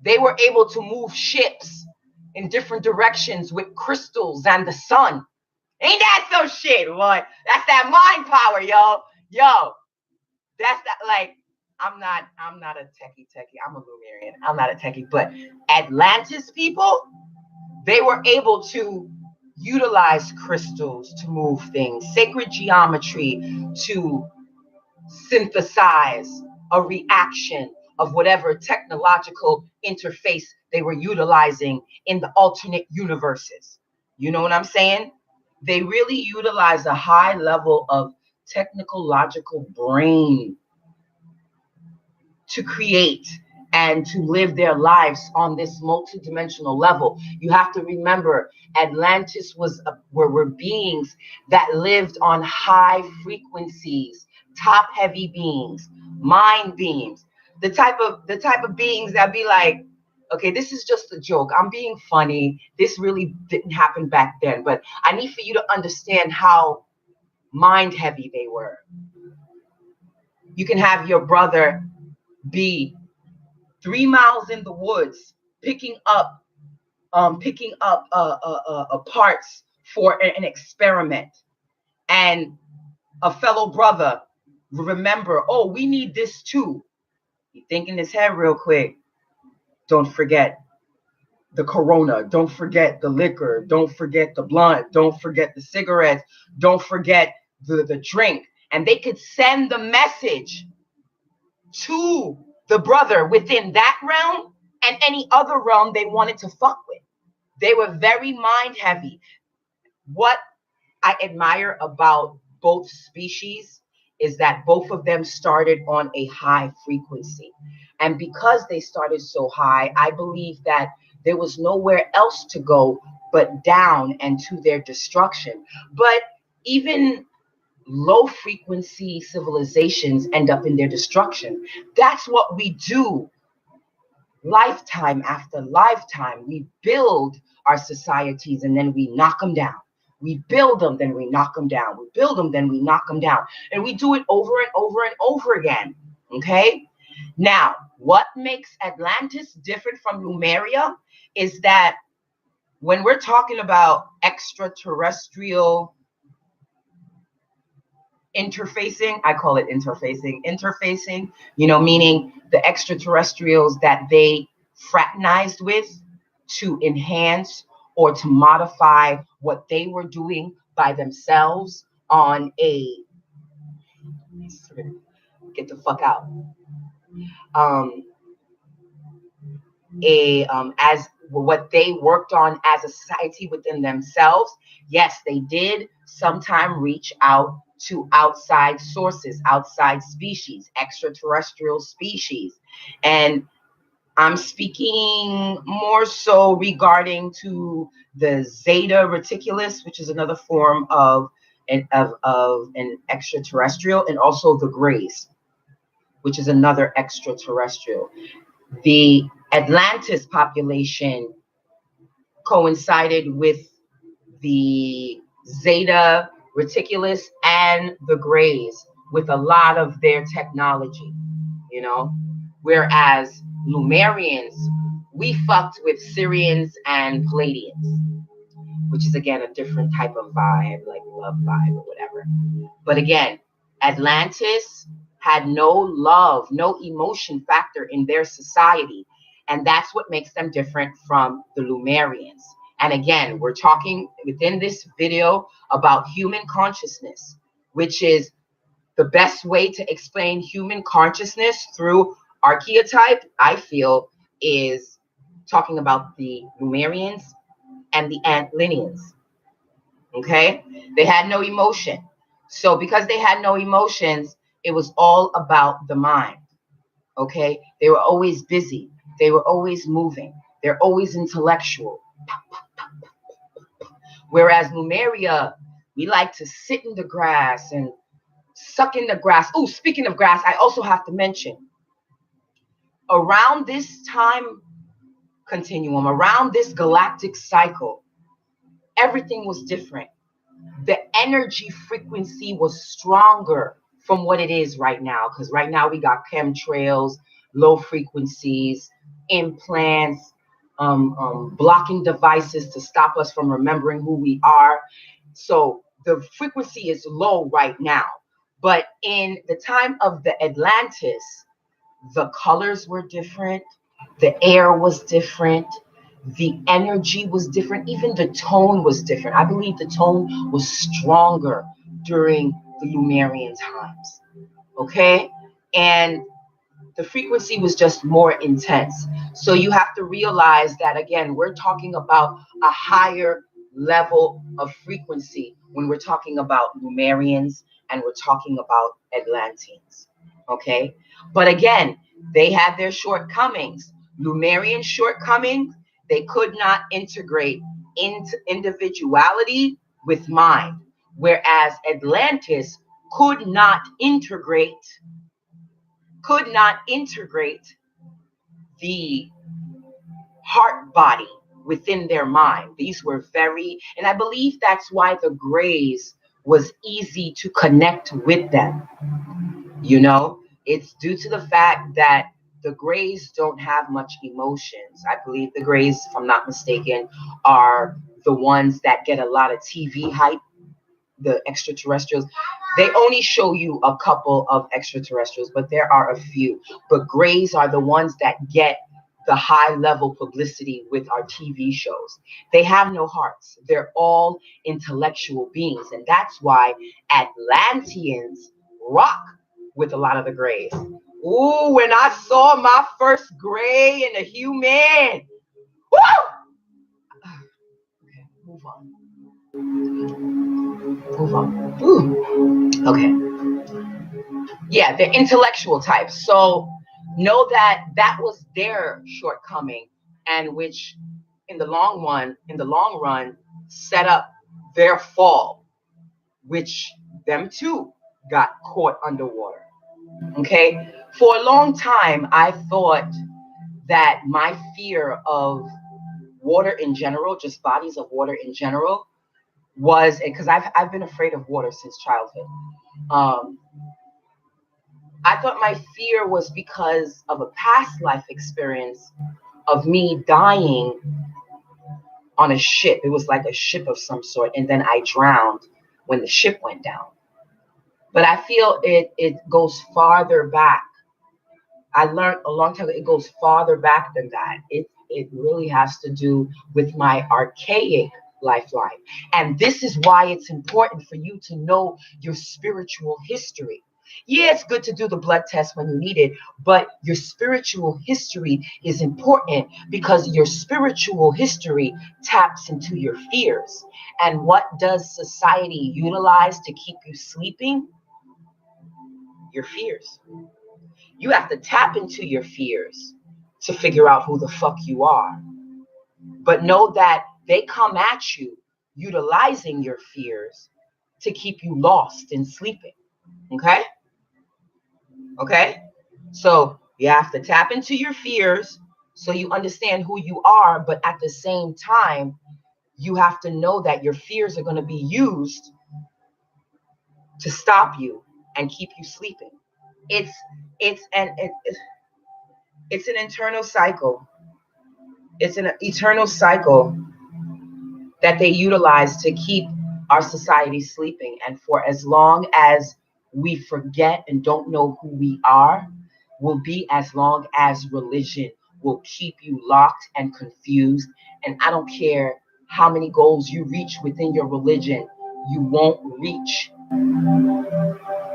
They were able to move ships in different directions with crystals and the sun. Ain't that some shit, boy? That's that mind power, yo. Yo, that's that. Like, I'm not a techie. I'm a Lumerian. I'm not a techie, but Atlantis people, they were able to utilize crystals to move things, sacred geometry to synthesize a reaction of whatever technological interface they were utilizing in the alternate universes. You know what I'm saying? They really utilize a high level of technological brain to create and to live their lives on this multidimensional level. You have to remember, Atlantis were beings that lived on high frequencies, top heavy beings, mind beings, the type of beings that be like, okay, this is just a joke. I'm being funny. This really didn't happen back then, but I need for you to understand how mind heavy they were. You can have your brother be 3 miles in the woods picking up picking up parts for an experiment, and a fellow brother remember, oh, we need this too. He think in his head real quick, don't forget the corona, don't forget the liquor, don't forget the blunt, don't forget the cigarettes, don't forget the drink. And they could send the message to the brother within that realm and any other realm they wanted to fuck with. They were very mind heavy. What I admire about both species is that both of them started on a high frequency. And because they started so high, I believe that there was nowhere else to go but down and to their destruction. But even low frequency civilizations end up in their destruction. That's what we do lifetime after lifetime. We build our societies and then we knock them down. We build them, then we knock them down. We build them, then we knock them down. And we do it over and over and over again. Okay? Now, what makes Atlantis different from Lumeria is that when we're talking about extraterrestrial interfacing, I call it interfacing, meaning the extraterrestrials that they fraternized with to enhance or to modify what they were doing by themselves on a get the fuck out as what they worked on as a society within themselves. Yes, they did sometime reach out to outside sources, outside species, extraterrestrial species. And I'm speaking more so regarding to the Zeta Reticulus, which is another form of an extraterrestrial, and also the Greys, which is another extraterrestrial. The Atlantis population coincided with the Zeta Reticulus and the Greys with a lot of their technology, whereas Lumerians, we fucked with Syrians and Palladians, which is again a different type of vibe, like love vibe or whatever. But again, Atlantis had no love, no emotion factor in their society. And that's what makes them different from the Lumerians. And again, we're talking within this video about human consciousness, which is the best way to explain human consciousness through archetype, I feel, is talking about the Lumerians and the Atlanteans. Okay? They had no emotion. So because they had no emotions, it was all about the mind. Okay? They were always busy. They were always moving. They're always intellectual. Whereas Lumeria, we like to sit in the grass and suck in the grass. Oh, speaking of grass, I also have to mention, around this time continuum, around this galactic cycle, everything was different. The energy frequency was stronger from what it is right now, because right now we got chemtrails, low frequencies, implants, blocking devices to stop us from remembering who we are. So the frequency is low right now. But in the time of the Atlantis, the colors were different, the air was different, the energy was different, even the tone was different. I believe the tone was stronger during the Lumerian times. Okay? And the frequency was just more intense. So you have to realize that, again, we're talking about a higher level of frequency when we're talking about Lumerians and we're talking about Atlanteans. Okay? But again, they had their shortcomings. Lumerian shortcomings, they could not integrate into individuality with mind, whereas Atlantis could not integrate the heart body within their mind. These were and I believe that's why the Greys was easy to connect with them. It's due to the fact that the Greys don't have much emotions. I believe the Greys, if I'm not mistaken, are the ones that get a lot of TV hype, the extraterrestrials. They only show you a couple of extraterrestrials, but there are a few. But Greys are the ones that get the high level publicity with our TV shows. They have no hearts. They're all intellectual beings. And that's why Atlanteans rock with a lot of the Greys. Ooh, when I saw my first Grey in a human. Woo! Okay, move on. Move on. Ooh. Okay. Yeah, they're intellectual types. So know that that was their shortcoming, and which in the long run, set up their fall, which them too got caught underwater. Okay. For a long time, I thought that my fear of water in general, just bodies of water in general, was because I've been afraid of water since childhood. Um, I thought my fear was because of a past life experience of me dying on a ship. It was like a ship of some sort, and then I drowned when the ship went down. But I feel it goes farther back. I learned a long time ago it goes farther back than that. It really has to do with my archaic lifeline. And this is why it's important for you to know your spiritual history. Yeah, it's good to do the blood test when you need it, but your spiritual history is important because your spiritual history taps into your fears. And what does society utilize to keep you sleeping? Your fears. You have to tap into your fears to figure out who the fuck you are. But know that they come at you utilizing your fears to keep you lost in sleeping. Okay? Okay? So you have to tap into your fears so you understand who you are. But at the same time, you have to know that your fears are going to be used to stop you and keep you sleeping. It's it's an it's an internal cycle. It's an eternal cycle that they utilize to keep our society sleeping. And for as long as we forget and don't know who we are, will be as long as religion will keep you locked and confused. And I don't care how many goals you reach within your religion, you won't reach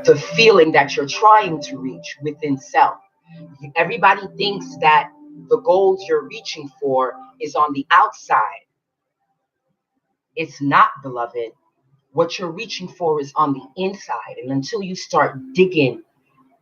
the feeling that you're trying to reach within self. Everybody thinks that the goals you're reaching for is on the outside. It's not, beloved. What you're reaching for is on the inside. And until you start digging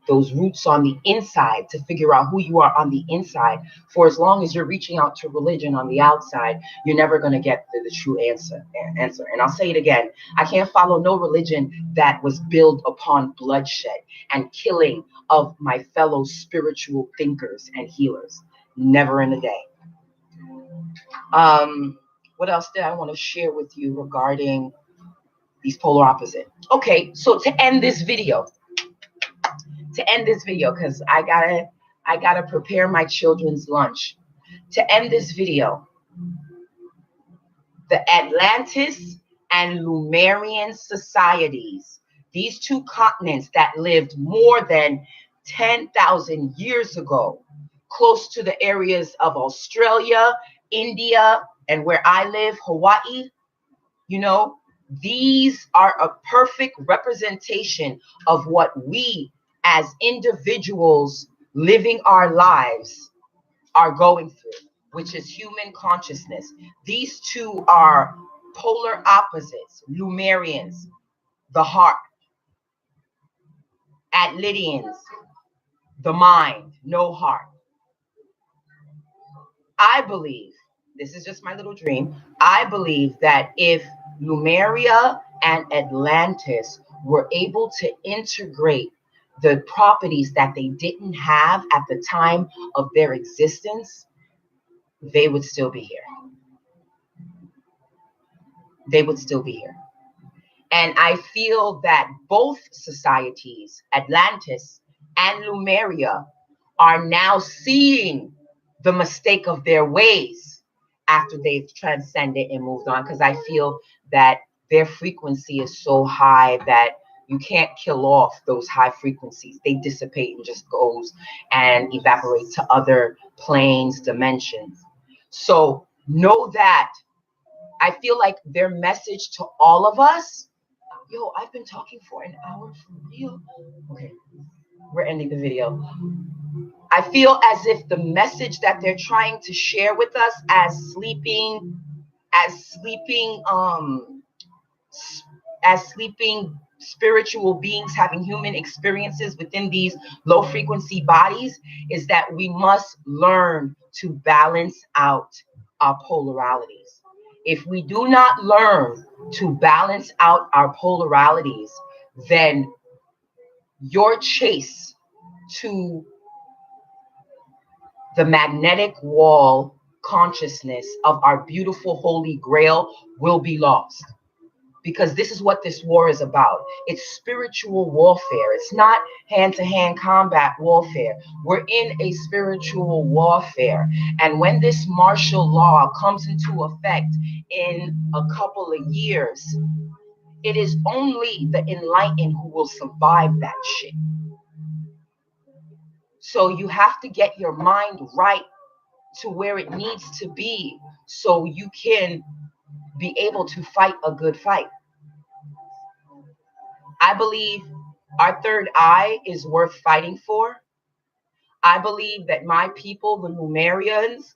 those roots on the inside to figure out who you are on the inside, for as long as you're reaching out to religion on the outside, you're never going to get the true answer. And I'll say it again. I can't follow no religion that was built upon bloodshed and killing of my fellow spiritual thinkers and healers. Never in a day. What else did I want to share with you regarding these polar opposite? Okay, so to end this video, because I gotta prepare my children's lunch. To end this video, the Atlantis and Lumerian societies, these two continents that lived more than 10,000 years ago, close to the areas of Australia, India, and where I live, Hawaii, you know, these are a perfect representation of what we as individuals living our lives are going through, which is human consciousness. These two are polar opposites. Lumerians, the heart; Atlanteans, the mind, no heart. I believe, this is just my little dream, I believe that if Lumeria and Atlantis were able to integrate the properties that they didn't have at the time of their existence, they would still be here. They would still be here. And I feel that both societies, Atlantis and Lumeria, are now seeing the mistake of their ways after they've transcended and moved on. Because I feel that their frequency is so high that you can't kill off those high frequencies. They dissipate and just goes and evaporate to other planes, dimensions. So know that. I feel like their message to all of us, yo, I've been talking for an hour for real. Okay, we're ending the video. I feel as if the message that they're trying to share with us as sleeping spiritual beings having human experiences within these low frequency bodies is that we must learn to balance out our polarities. If we do not learn to balance out our polarities, then your chase to the magnetic wall consciousness of our beautiful holy grail will be lost. Because this is what this war is about. It's spiritual warfare. It's not hand-to-hand combat warfare. We're in a spiritual warfare. And when this martial law comes into effect in a couple of years, it is only the enlightened who will survive that shit. So you have to get your mind right to where it needs to be so you can be able to fight a good fight. I believe our third eye is worth fighting for. I believe that my people, the Lumerians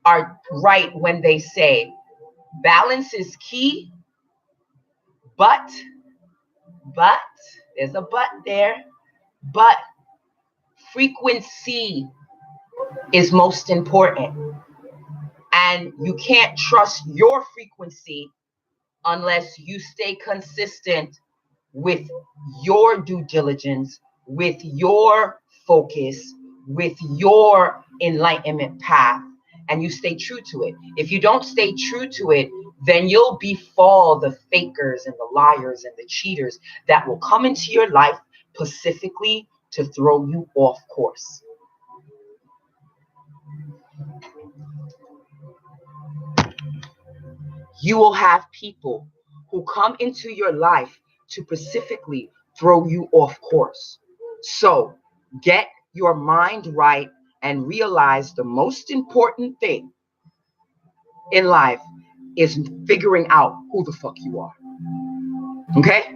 are right when they say balance is key, but there's a but there, but frequency is most important. And you can't trust your frequency unless you stay consistent with your due diligence, with your focus, with your enlightenment path, and you stay true to it. If you don't stay true to it, then you'll befall the fakers and the liars and the cheaters that will come into your life specifically to throw you off course. You will have people who come into your life to specifically throw you off course. So get your mind right and realize the most important thing in life is figuring out who the fuck you are. Okay?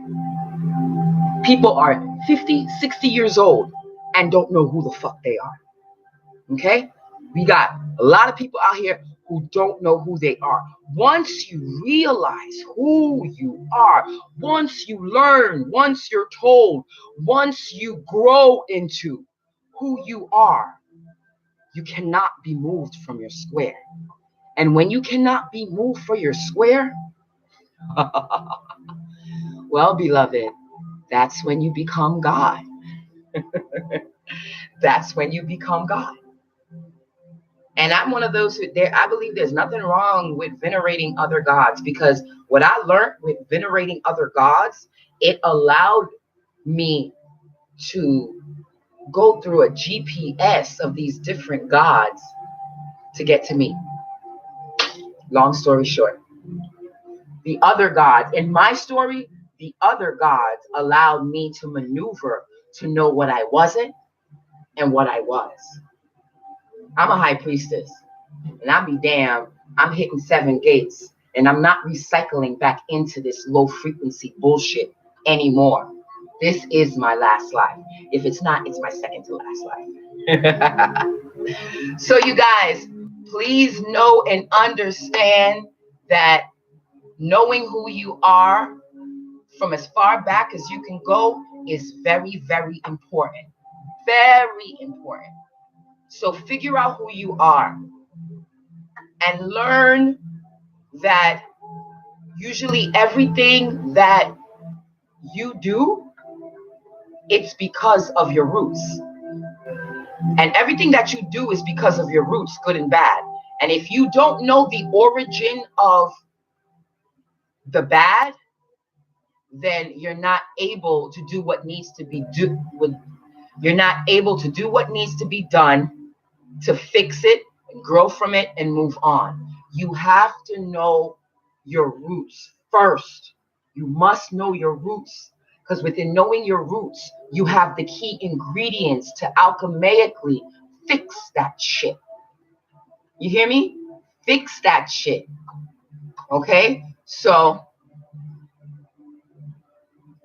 People are 50, 60 years old and don't know who the fuck they are. Okay? We got a lot of people out here who don't know who they are. Once you realize who you are, once you learn, once you're told, once you grow into who you are, you cannot be moved from your square. And when you cannot be moved from your square, well, beloved, that's when you become God. That's when you become God. And I'm one of those who I believe there's nothing wrong with venerating other gods, because what I learned with venerating other gods, it allowed me to go through a GPS of these different gods to get to me. Long story short, the other gods, in my story, the other gods allowed me to maneuver to know what I wasn't and what I was. I'm a high priestess, and I'll be damned, I'm hitting 7 gates, and I'm not recycling back into this low frequency bullshit anymore. This is my last life. If it's not, it's my second to last life. So you guys, please know and understand that knowing who you are from as far back as you can go is very, very important. Very important. So figure out who you are and learn that usually everything that you do, it's because of your roots. And everything that you do is because of your roots, good and bad. And if you don't know the origin of the bad, then you're not able to do what needs to be You're not able to do what needs to be done to fix it, grow from it, and move on. You have to know your roots first. You must know your roots, because within knowing your roots, you have the key ingredients to alchemically fix that shit. You hear me? Fix that shit. Okay? So,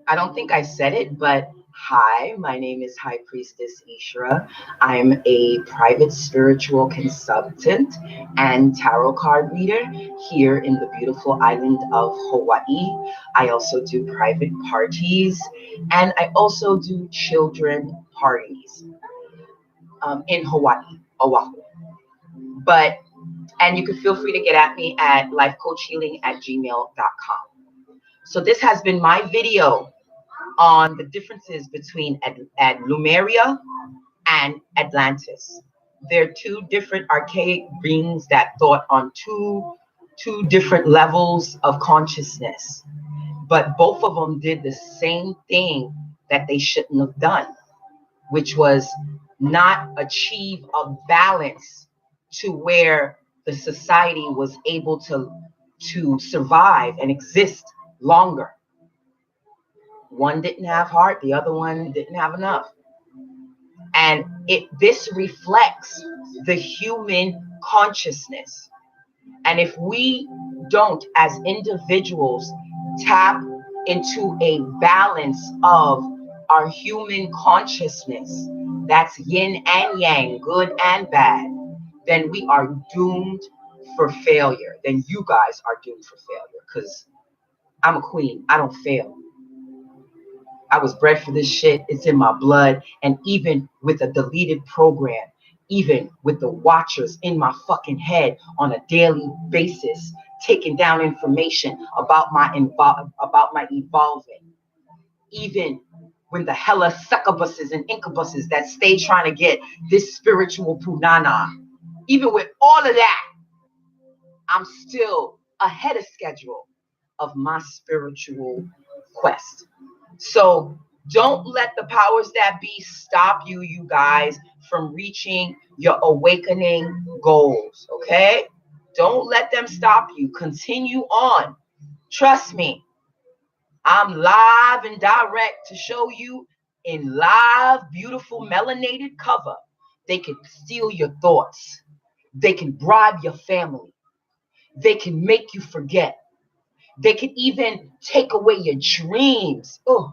I don't think I said it, but hi, my name is High Priestess Ishra. I'm a private spiritual consultant and tarot card reader here in the beautiful island of Hawaii. I also do private parties and I also do children parties in Hawaii, Oahu. And you can feel free to get at me at lifecoachhealing@gmail.com. So this has been my video on the differences between Lumeria and Atlantis. They're two different archaic beings that thought on two different levels of consciousness, but both of them did the same thing that they shouldn't have done, which was not achieve a balance to where the society was able to survive and exist longer. One didn't have heart, the other one didn't have enough. And this reflects the human consciousness. And if we don't, as individuals, tap into a balance of our human consciousness, that's yin and yang, good and bad, then we are doomed for failure. Then you guys are doomed for failure, because I'm a queen. I don't fail. I was bred for this shit. It's in my blood. And even with a deleted program, even with the watchers in my fucking head on a daily basis, taking down information about my evolving, even when the hella succubuses and incubuses that stay trying to get this spiritual punana, even with all of that, I'm still ahead of schedule of my spiritual quest. So don't let the powers that be stop you, you guys, from reaching your awakening goals, okay? Don't let them stop you. Continue on. Trust me, I'm live and direct to show you in live, beautiful, melanated cover. They can steal your thoughts. They can bribe your family. They can make you forget. They can even take away your dreams. Oh,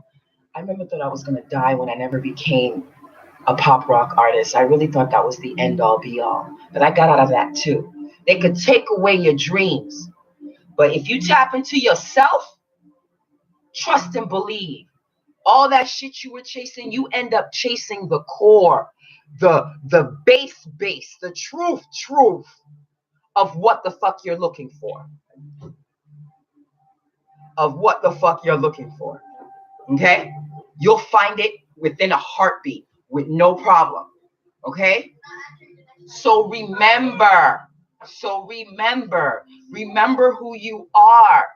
I thought I was going to die when I never became a pop rock artist. I really thought that was the end all be all. But I got out of that too. They could take away your dreams. But if you tap into yourself, trust and believe. All that shit you were chasing, you end up chasing the core, the base, the truth of what the fuck you're looking for. Okay? You'll find it within a heartbeat with no problem. Okay? So remember who you are.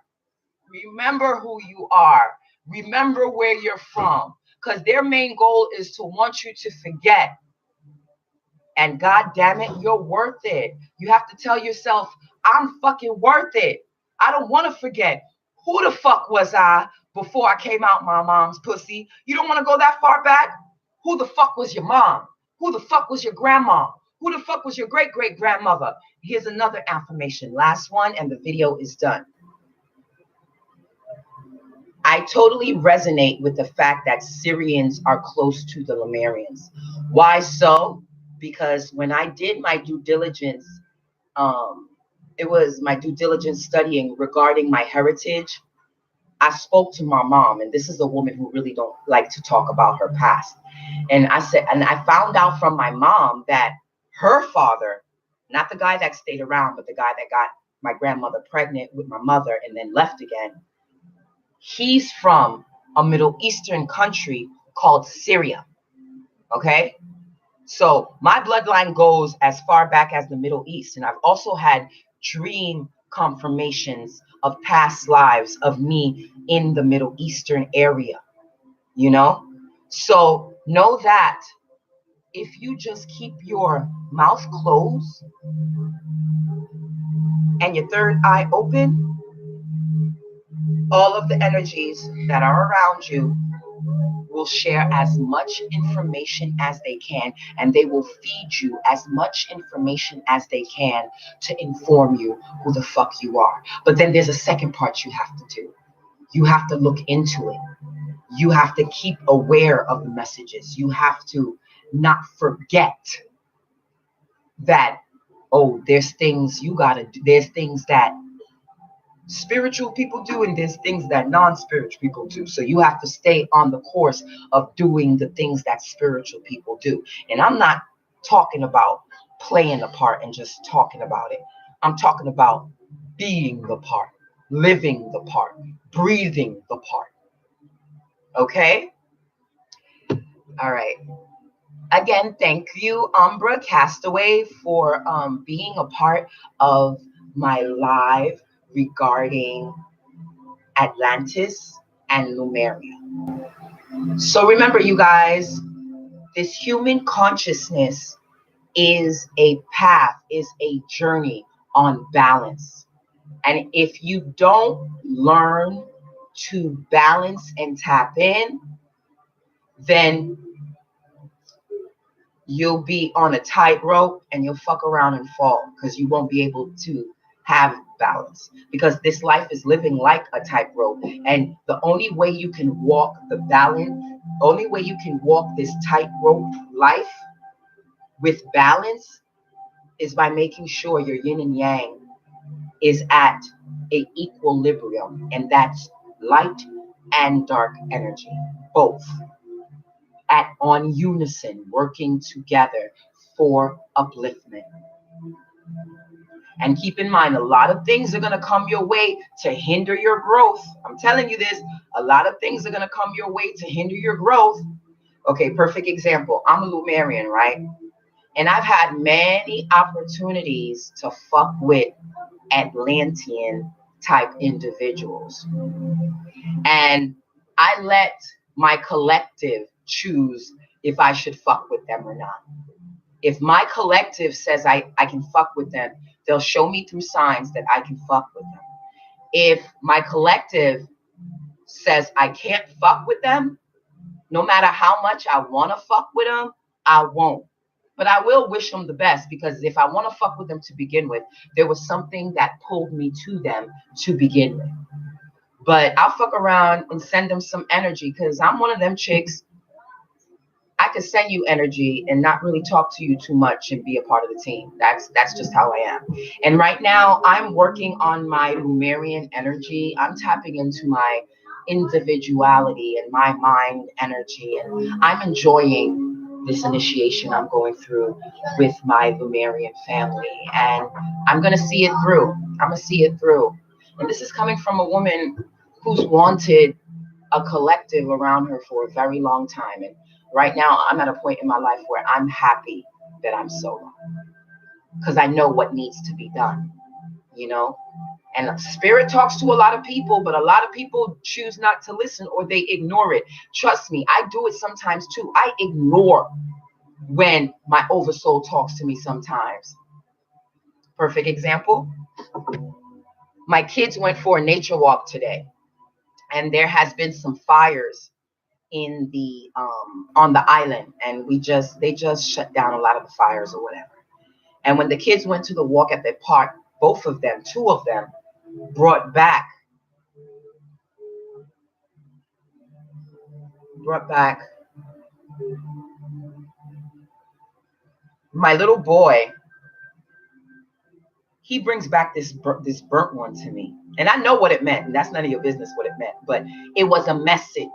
Remember where you're from. Because their main goal is to want you to forget. And God damn it, you're worth it. You have to tell yourself, I'm fucking worth it. I don't want to forget. Who the fuck was I before I came out my mom's pussy? You don't want to go that far back? Who the fuck was your mom? Who the fuck was your grandma? Who the fuck was your great-great-grandmother? Here's another affirmation. Last one, and the video is done. I totally resonate with the fact that Syrians are close to the Lumerians. Why so? Because when I did my due diligence, it was my due diligence studying regarding my heritage. I spoke to my mom, and this is a woman who really don't like to talk about her past. And I found out from my mom that her father, not the guy that stayed around, but the guy that got my grandmother pregnant with my mother and then left again, he's from a Middle Eastern country called Syria. Okay? So my bloodline goes as far back as the Middle East. And I've also had dream confirmations of past lives of me in the Middle Eastern area, you know? So Know that if you just keep your mouth closed and your third eye open, all of the energies that are around you will share as much information as they can, and they will feed you as much information as they can to inform you who the fuck you are. But then there's a second part you have to do. You have to look into it. You have to keep aware of the messages. You have to not forget that, oh, there's things you gotta do. There's things that spiritual people do, and there's things that non-spiritual people do. So you have to stay on the course of doing the things that spiritual people do. And I'm not talking about playing the part and just talking about it. I'm talking about being the part, living the part, breathing the part. Okay? All right. Again, thank you, Umbra Castaway, for being a part of my live regarding Atlantis and Lumeria. So remember, you guys, this human consciousness is a path, is a journey on balance. And if you don't learn to balance and tap in, then you'll be on a tightrope and you'll fuck around and fall because you won't be able to have balance, because this life is living like a tightrope. And the only way you can walk the balance, only way you can walk this tightrope life with balance is by making sure your yin and yang is at a equilibrium, and that's light and dark energy, both at on unison, working together for upliftment. And keep in mind, a lot of things are going to come your way to hinder your growth. I'm telling you this, a lot of things are going to come your way to hinder your growth. Okay, perfect example. I'm a Lumerian, right? And I've had many opportunities to fuck with Atlantean type individuals. And I let my collective choose if I should fuck with them or not. If my collective says I can fuck with them, they'll show me through signs that I can fuck with them. If my collective says I can't fuck with them, no matter how much I want to fuck with them, I won't. But I will wish them the best, because if I want to fuck with them to begin with, there was something that pulled me to them to begin with. But I'll fuck around and send them some energy, because I'm one of them chicks. I could send you energy and not really talk to you too much and be a part of the team. That's just how I am. And right now I'm working on my Lumerian energy. I'm tapping into my individuality and my mind energy, and I'm enjoying this initiation I'm going through with my Lumerian family, and I'm going to see it through. I'm going to see it through. And this is coming from a woman who's wanted a collective around her for a very long time. And right now, I'm at a point in my life where I'm happy that I'm solo, because I know what needs to be done, you know? And spirit talks to a lot of people, but a lot of people choose not to listen, or they ignore it. Trust me, I do it sometimes too. I ignore when my oversoul talks to me sometimes. Perfect example. My kids went for a nature walk today, and there has been some fires in the on the island, and they just shut down a lot of the fires or whatever. And when the kids went to the walk at the park, both of them, two of them, brought back my little boy. He brings back this burnt one to me, and I know what it meant, and that's none of your business what it meant, but it was a message.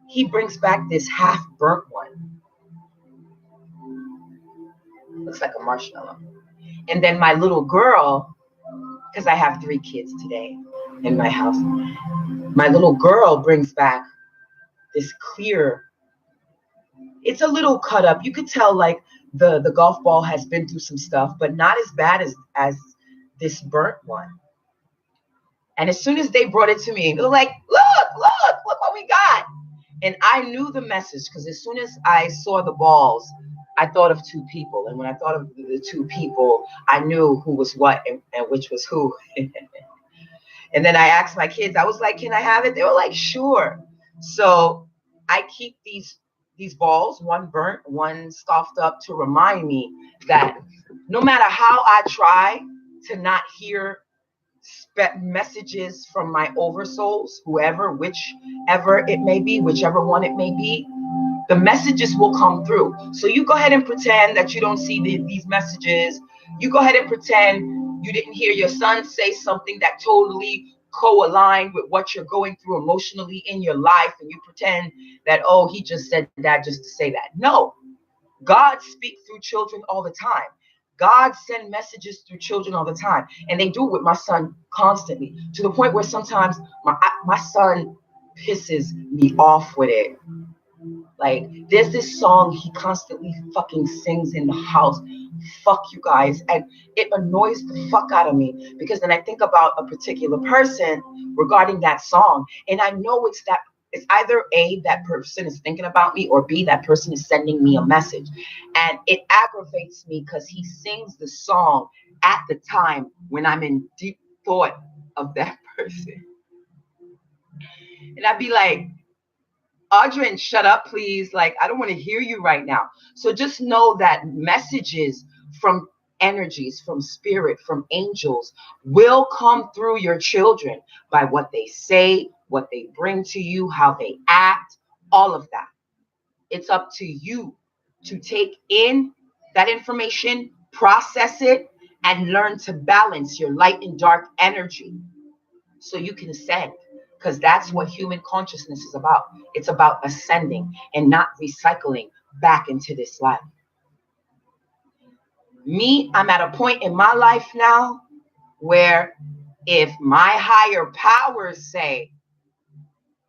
He brings back this half burnt one. Looks like a marshmallow. And then my little girl, because I have 3 kids today in my house, my little girl brings back this clear, it's a little cut up. You could tell like the golf ball has been through some stuff, but not as bad as this burnt one. And as soon as they brought it to me, they were like, look what we got. And I knew the message because as soon as I saw the balls, I thought of two people. And when I thought of the two people, I knew who was what and which was who. And then I asked my kids, I was like, can I have it? They were like, sure. So I keep these balls, one burnt, one scoffed up, to remind me that no matter how I try to not hear messages from my oversouls, whoever, whichever it may be, whichever one it may be, the messages will come through. So you go ahead and pretend that you don't see these messages. You go ahead and pretend you didn't hear your son say something that totally co-aligned with what you're going through emotionally in your life, and you pretend that, oh, he just said that just to say that. No, God speaks through children all the time. God sends messages through children all the time. And they do it with my son constantly, to the point where sometimes my son pisses me off with it. Like, there's this song he constantly fucking sings in the house. Fuck you guys. And it annoys the fuck out of me, because then I think about a particular person regarding that song. And I know it's either A, that person is thinking about me, or B, that person is sending me a message. And it aggravates me because he sings the song at the time when I'm in deep thought of that person. And I'd be like, Audrey, shut up, please. Like, I don't want to hear you right now. So just know that messages from energies, from spirit, from angels will come through your children by what they say, what they bring to you, how they act, all of that. It's up to you to take in that information, process it, and learn to balance your light and dark energy so you can ascend, because that's what human consciousness is about. It's about ascending and not recycling back into this life. Me, I'm at a point in my life now where if my higher powers say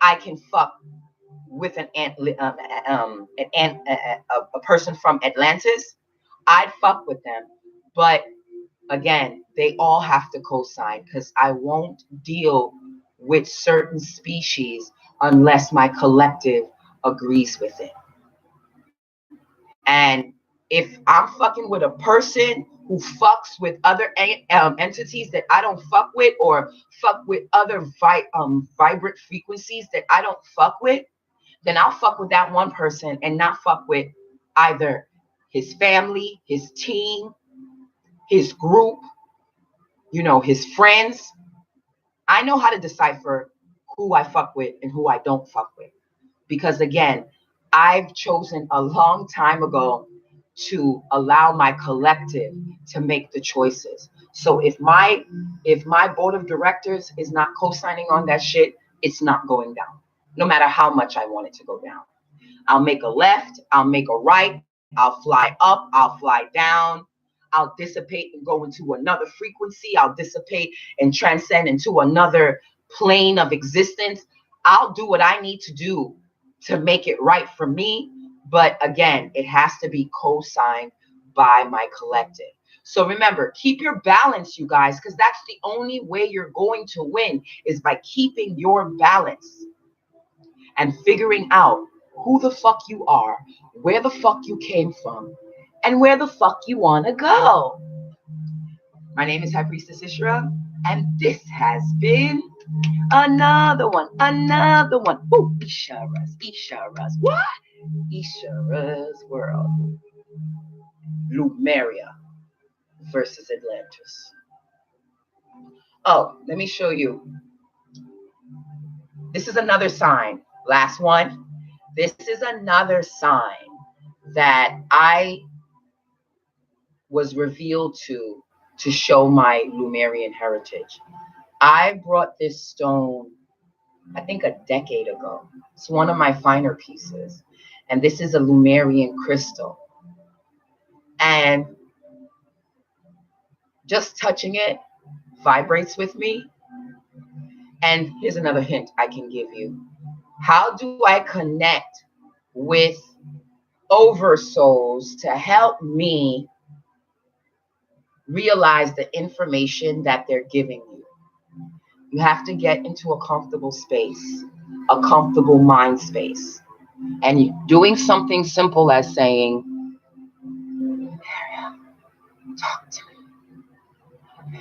I can fuck with a person from Atlantis, I'd fuck with them. But again, they all have to co-sign, because I won't deal with certain species unless my collective agrees with it. And if I'm fucking with a person who fucks with other entities that I don't fuck with, or fuck with other vibrant frequencies that I don't fuck with, then I'll fuck with that one person and not fuck with either his family, his team, his group, his friends. I know how to decipher who I fuck with and who I don't fuck with. Because again, I've chosen a long time ago to allow my collective to make the choices. So if my board of directors is not co-signing on that shit, it's not going down. No matter how much I want it to go down. I'll make a left, I'll make a right, I'll fly up, I'll fly down, I'll dissipate and go into another frequency, I'll dissipate and transcend into another plane of existence. I'll do what I need to do to make it right for me. But again, it has to be co-signed by my collective. So remember, keep your balance, you guys, because that's the only way you're going to win, is by keeping your balance and figuring out who the fuck you are, where the fuck you came from, and where the fuck you want to go. My name is High Priestess Ishra, and this has been another one. Ooh, Ishara's, what? Ishara's World. Lumeria versus Atlantis. Oh, let me show you. This is another sign. Last one. This is another sign that I was revealed to show my Lumerian heritage. I brought this stone, I think, a decade ago. It's one of my finer pieces. And this is a Lumerian crystal. And just touching it vibrates with me. And here's another hint I can give you. How do I connect with oversouls to help me realize the information that they're giving you? You have to get into a comfortable space, a comfortable mind space. And doing something simple as saying, talk to me,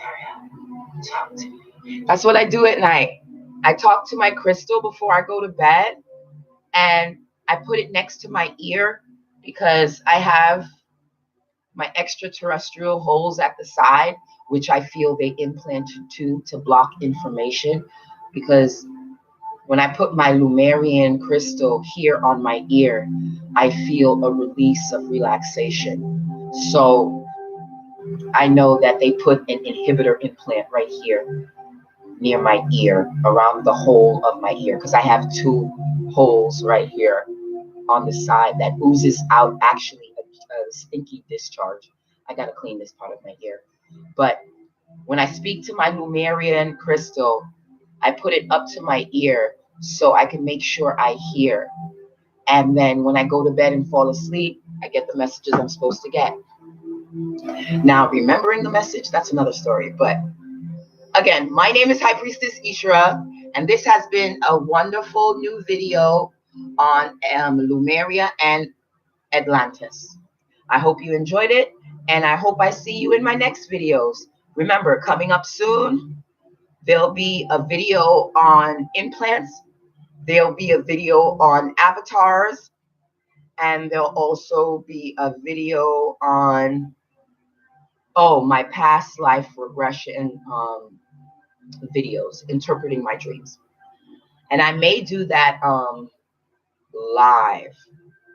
talk to me. That's what I do at night. I talk to my crystal before I go to bed, and I put it next to my ear because I have my extraterrestrial holes at the side, which I feel they implanted to block information. Because when I put my Lumerian crystal here on my ear, I feel a release of relaxation. So I know that they put an inhibitor implant right here near my ear, around the hole of my ear, because I have two holes right here on the side that oozes out actually a stinky discharge. I got to clean this part of my ear. But when I speak to my Lumerian crystal, I put it up to my ear so I can make sure I hear. And then when I go to bed and fall asleep, I get the messages I'm supposed to get. Now, remembering the message, that's another story. But again, my name is High Priestess Ishra, and this has been a wonderful new video on Lumeria and Atlantis. I hope you enjoyed it, and I hope I see you in my next videos. Remember, coming up soon, there'll be a video on implants, there'll be a video on avatars, and there'll also be a video on, oh, my past life regression videos, interpreting my dreams. And I may do that live,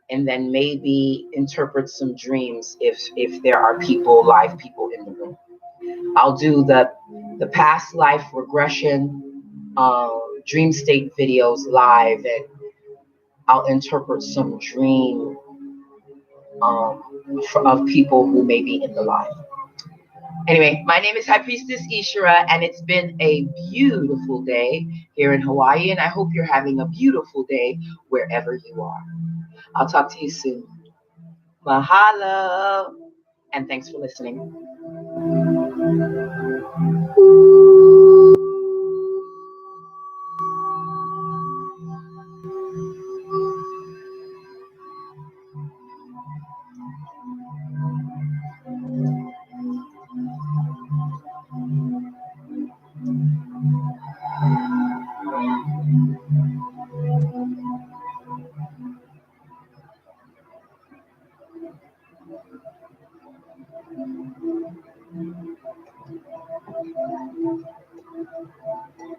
and then maybe interpret some dreams if there are live people in the room. I'll do the past life regression dream state videos live, and I'll interpret some dream of people who may be in the live. Anyway, my name is High Priestess Ishra, and it's been a beautiful day here in Hawaii, and I hope you're having a beautiful day wherever you are. I'll talk to you soon. Mahalo, and thanks for listening.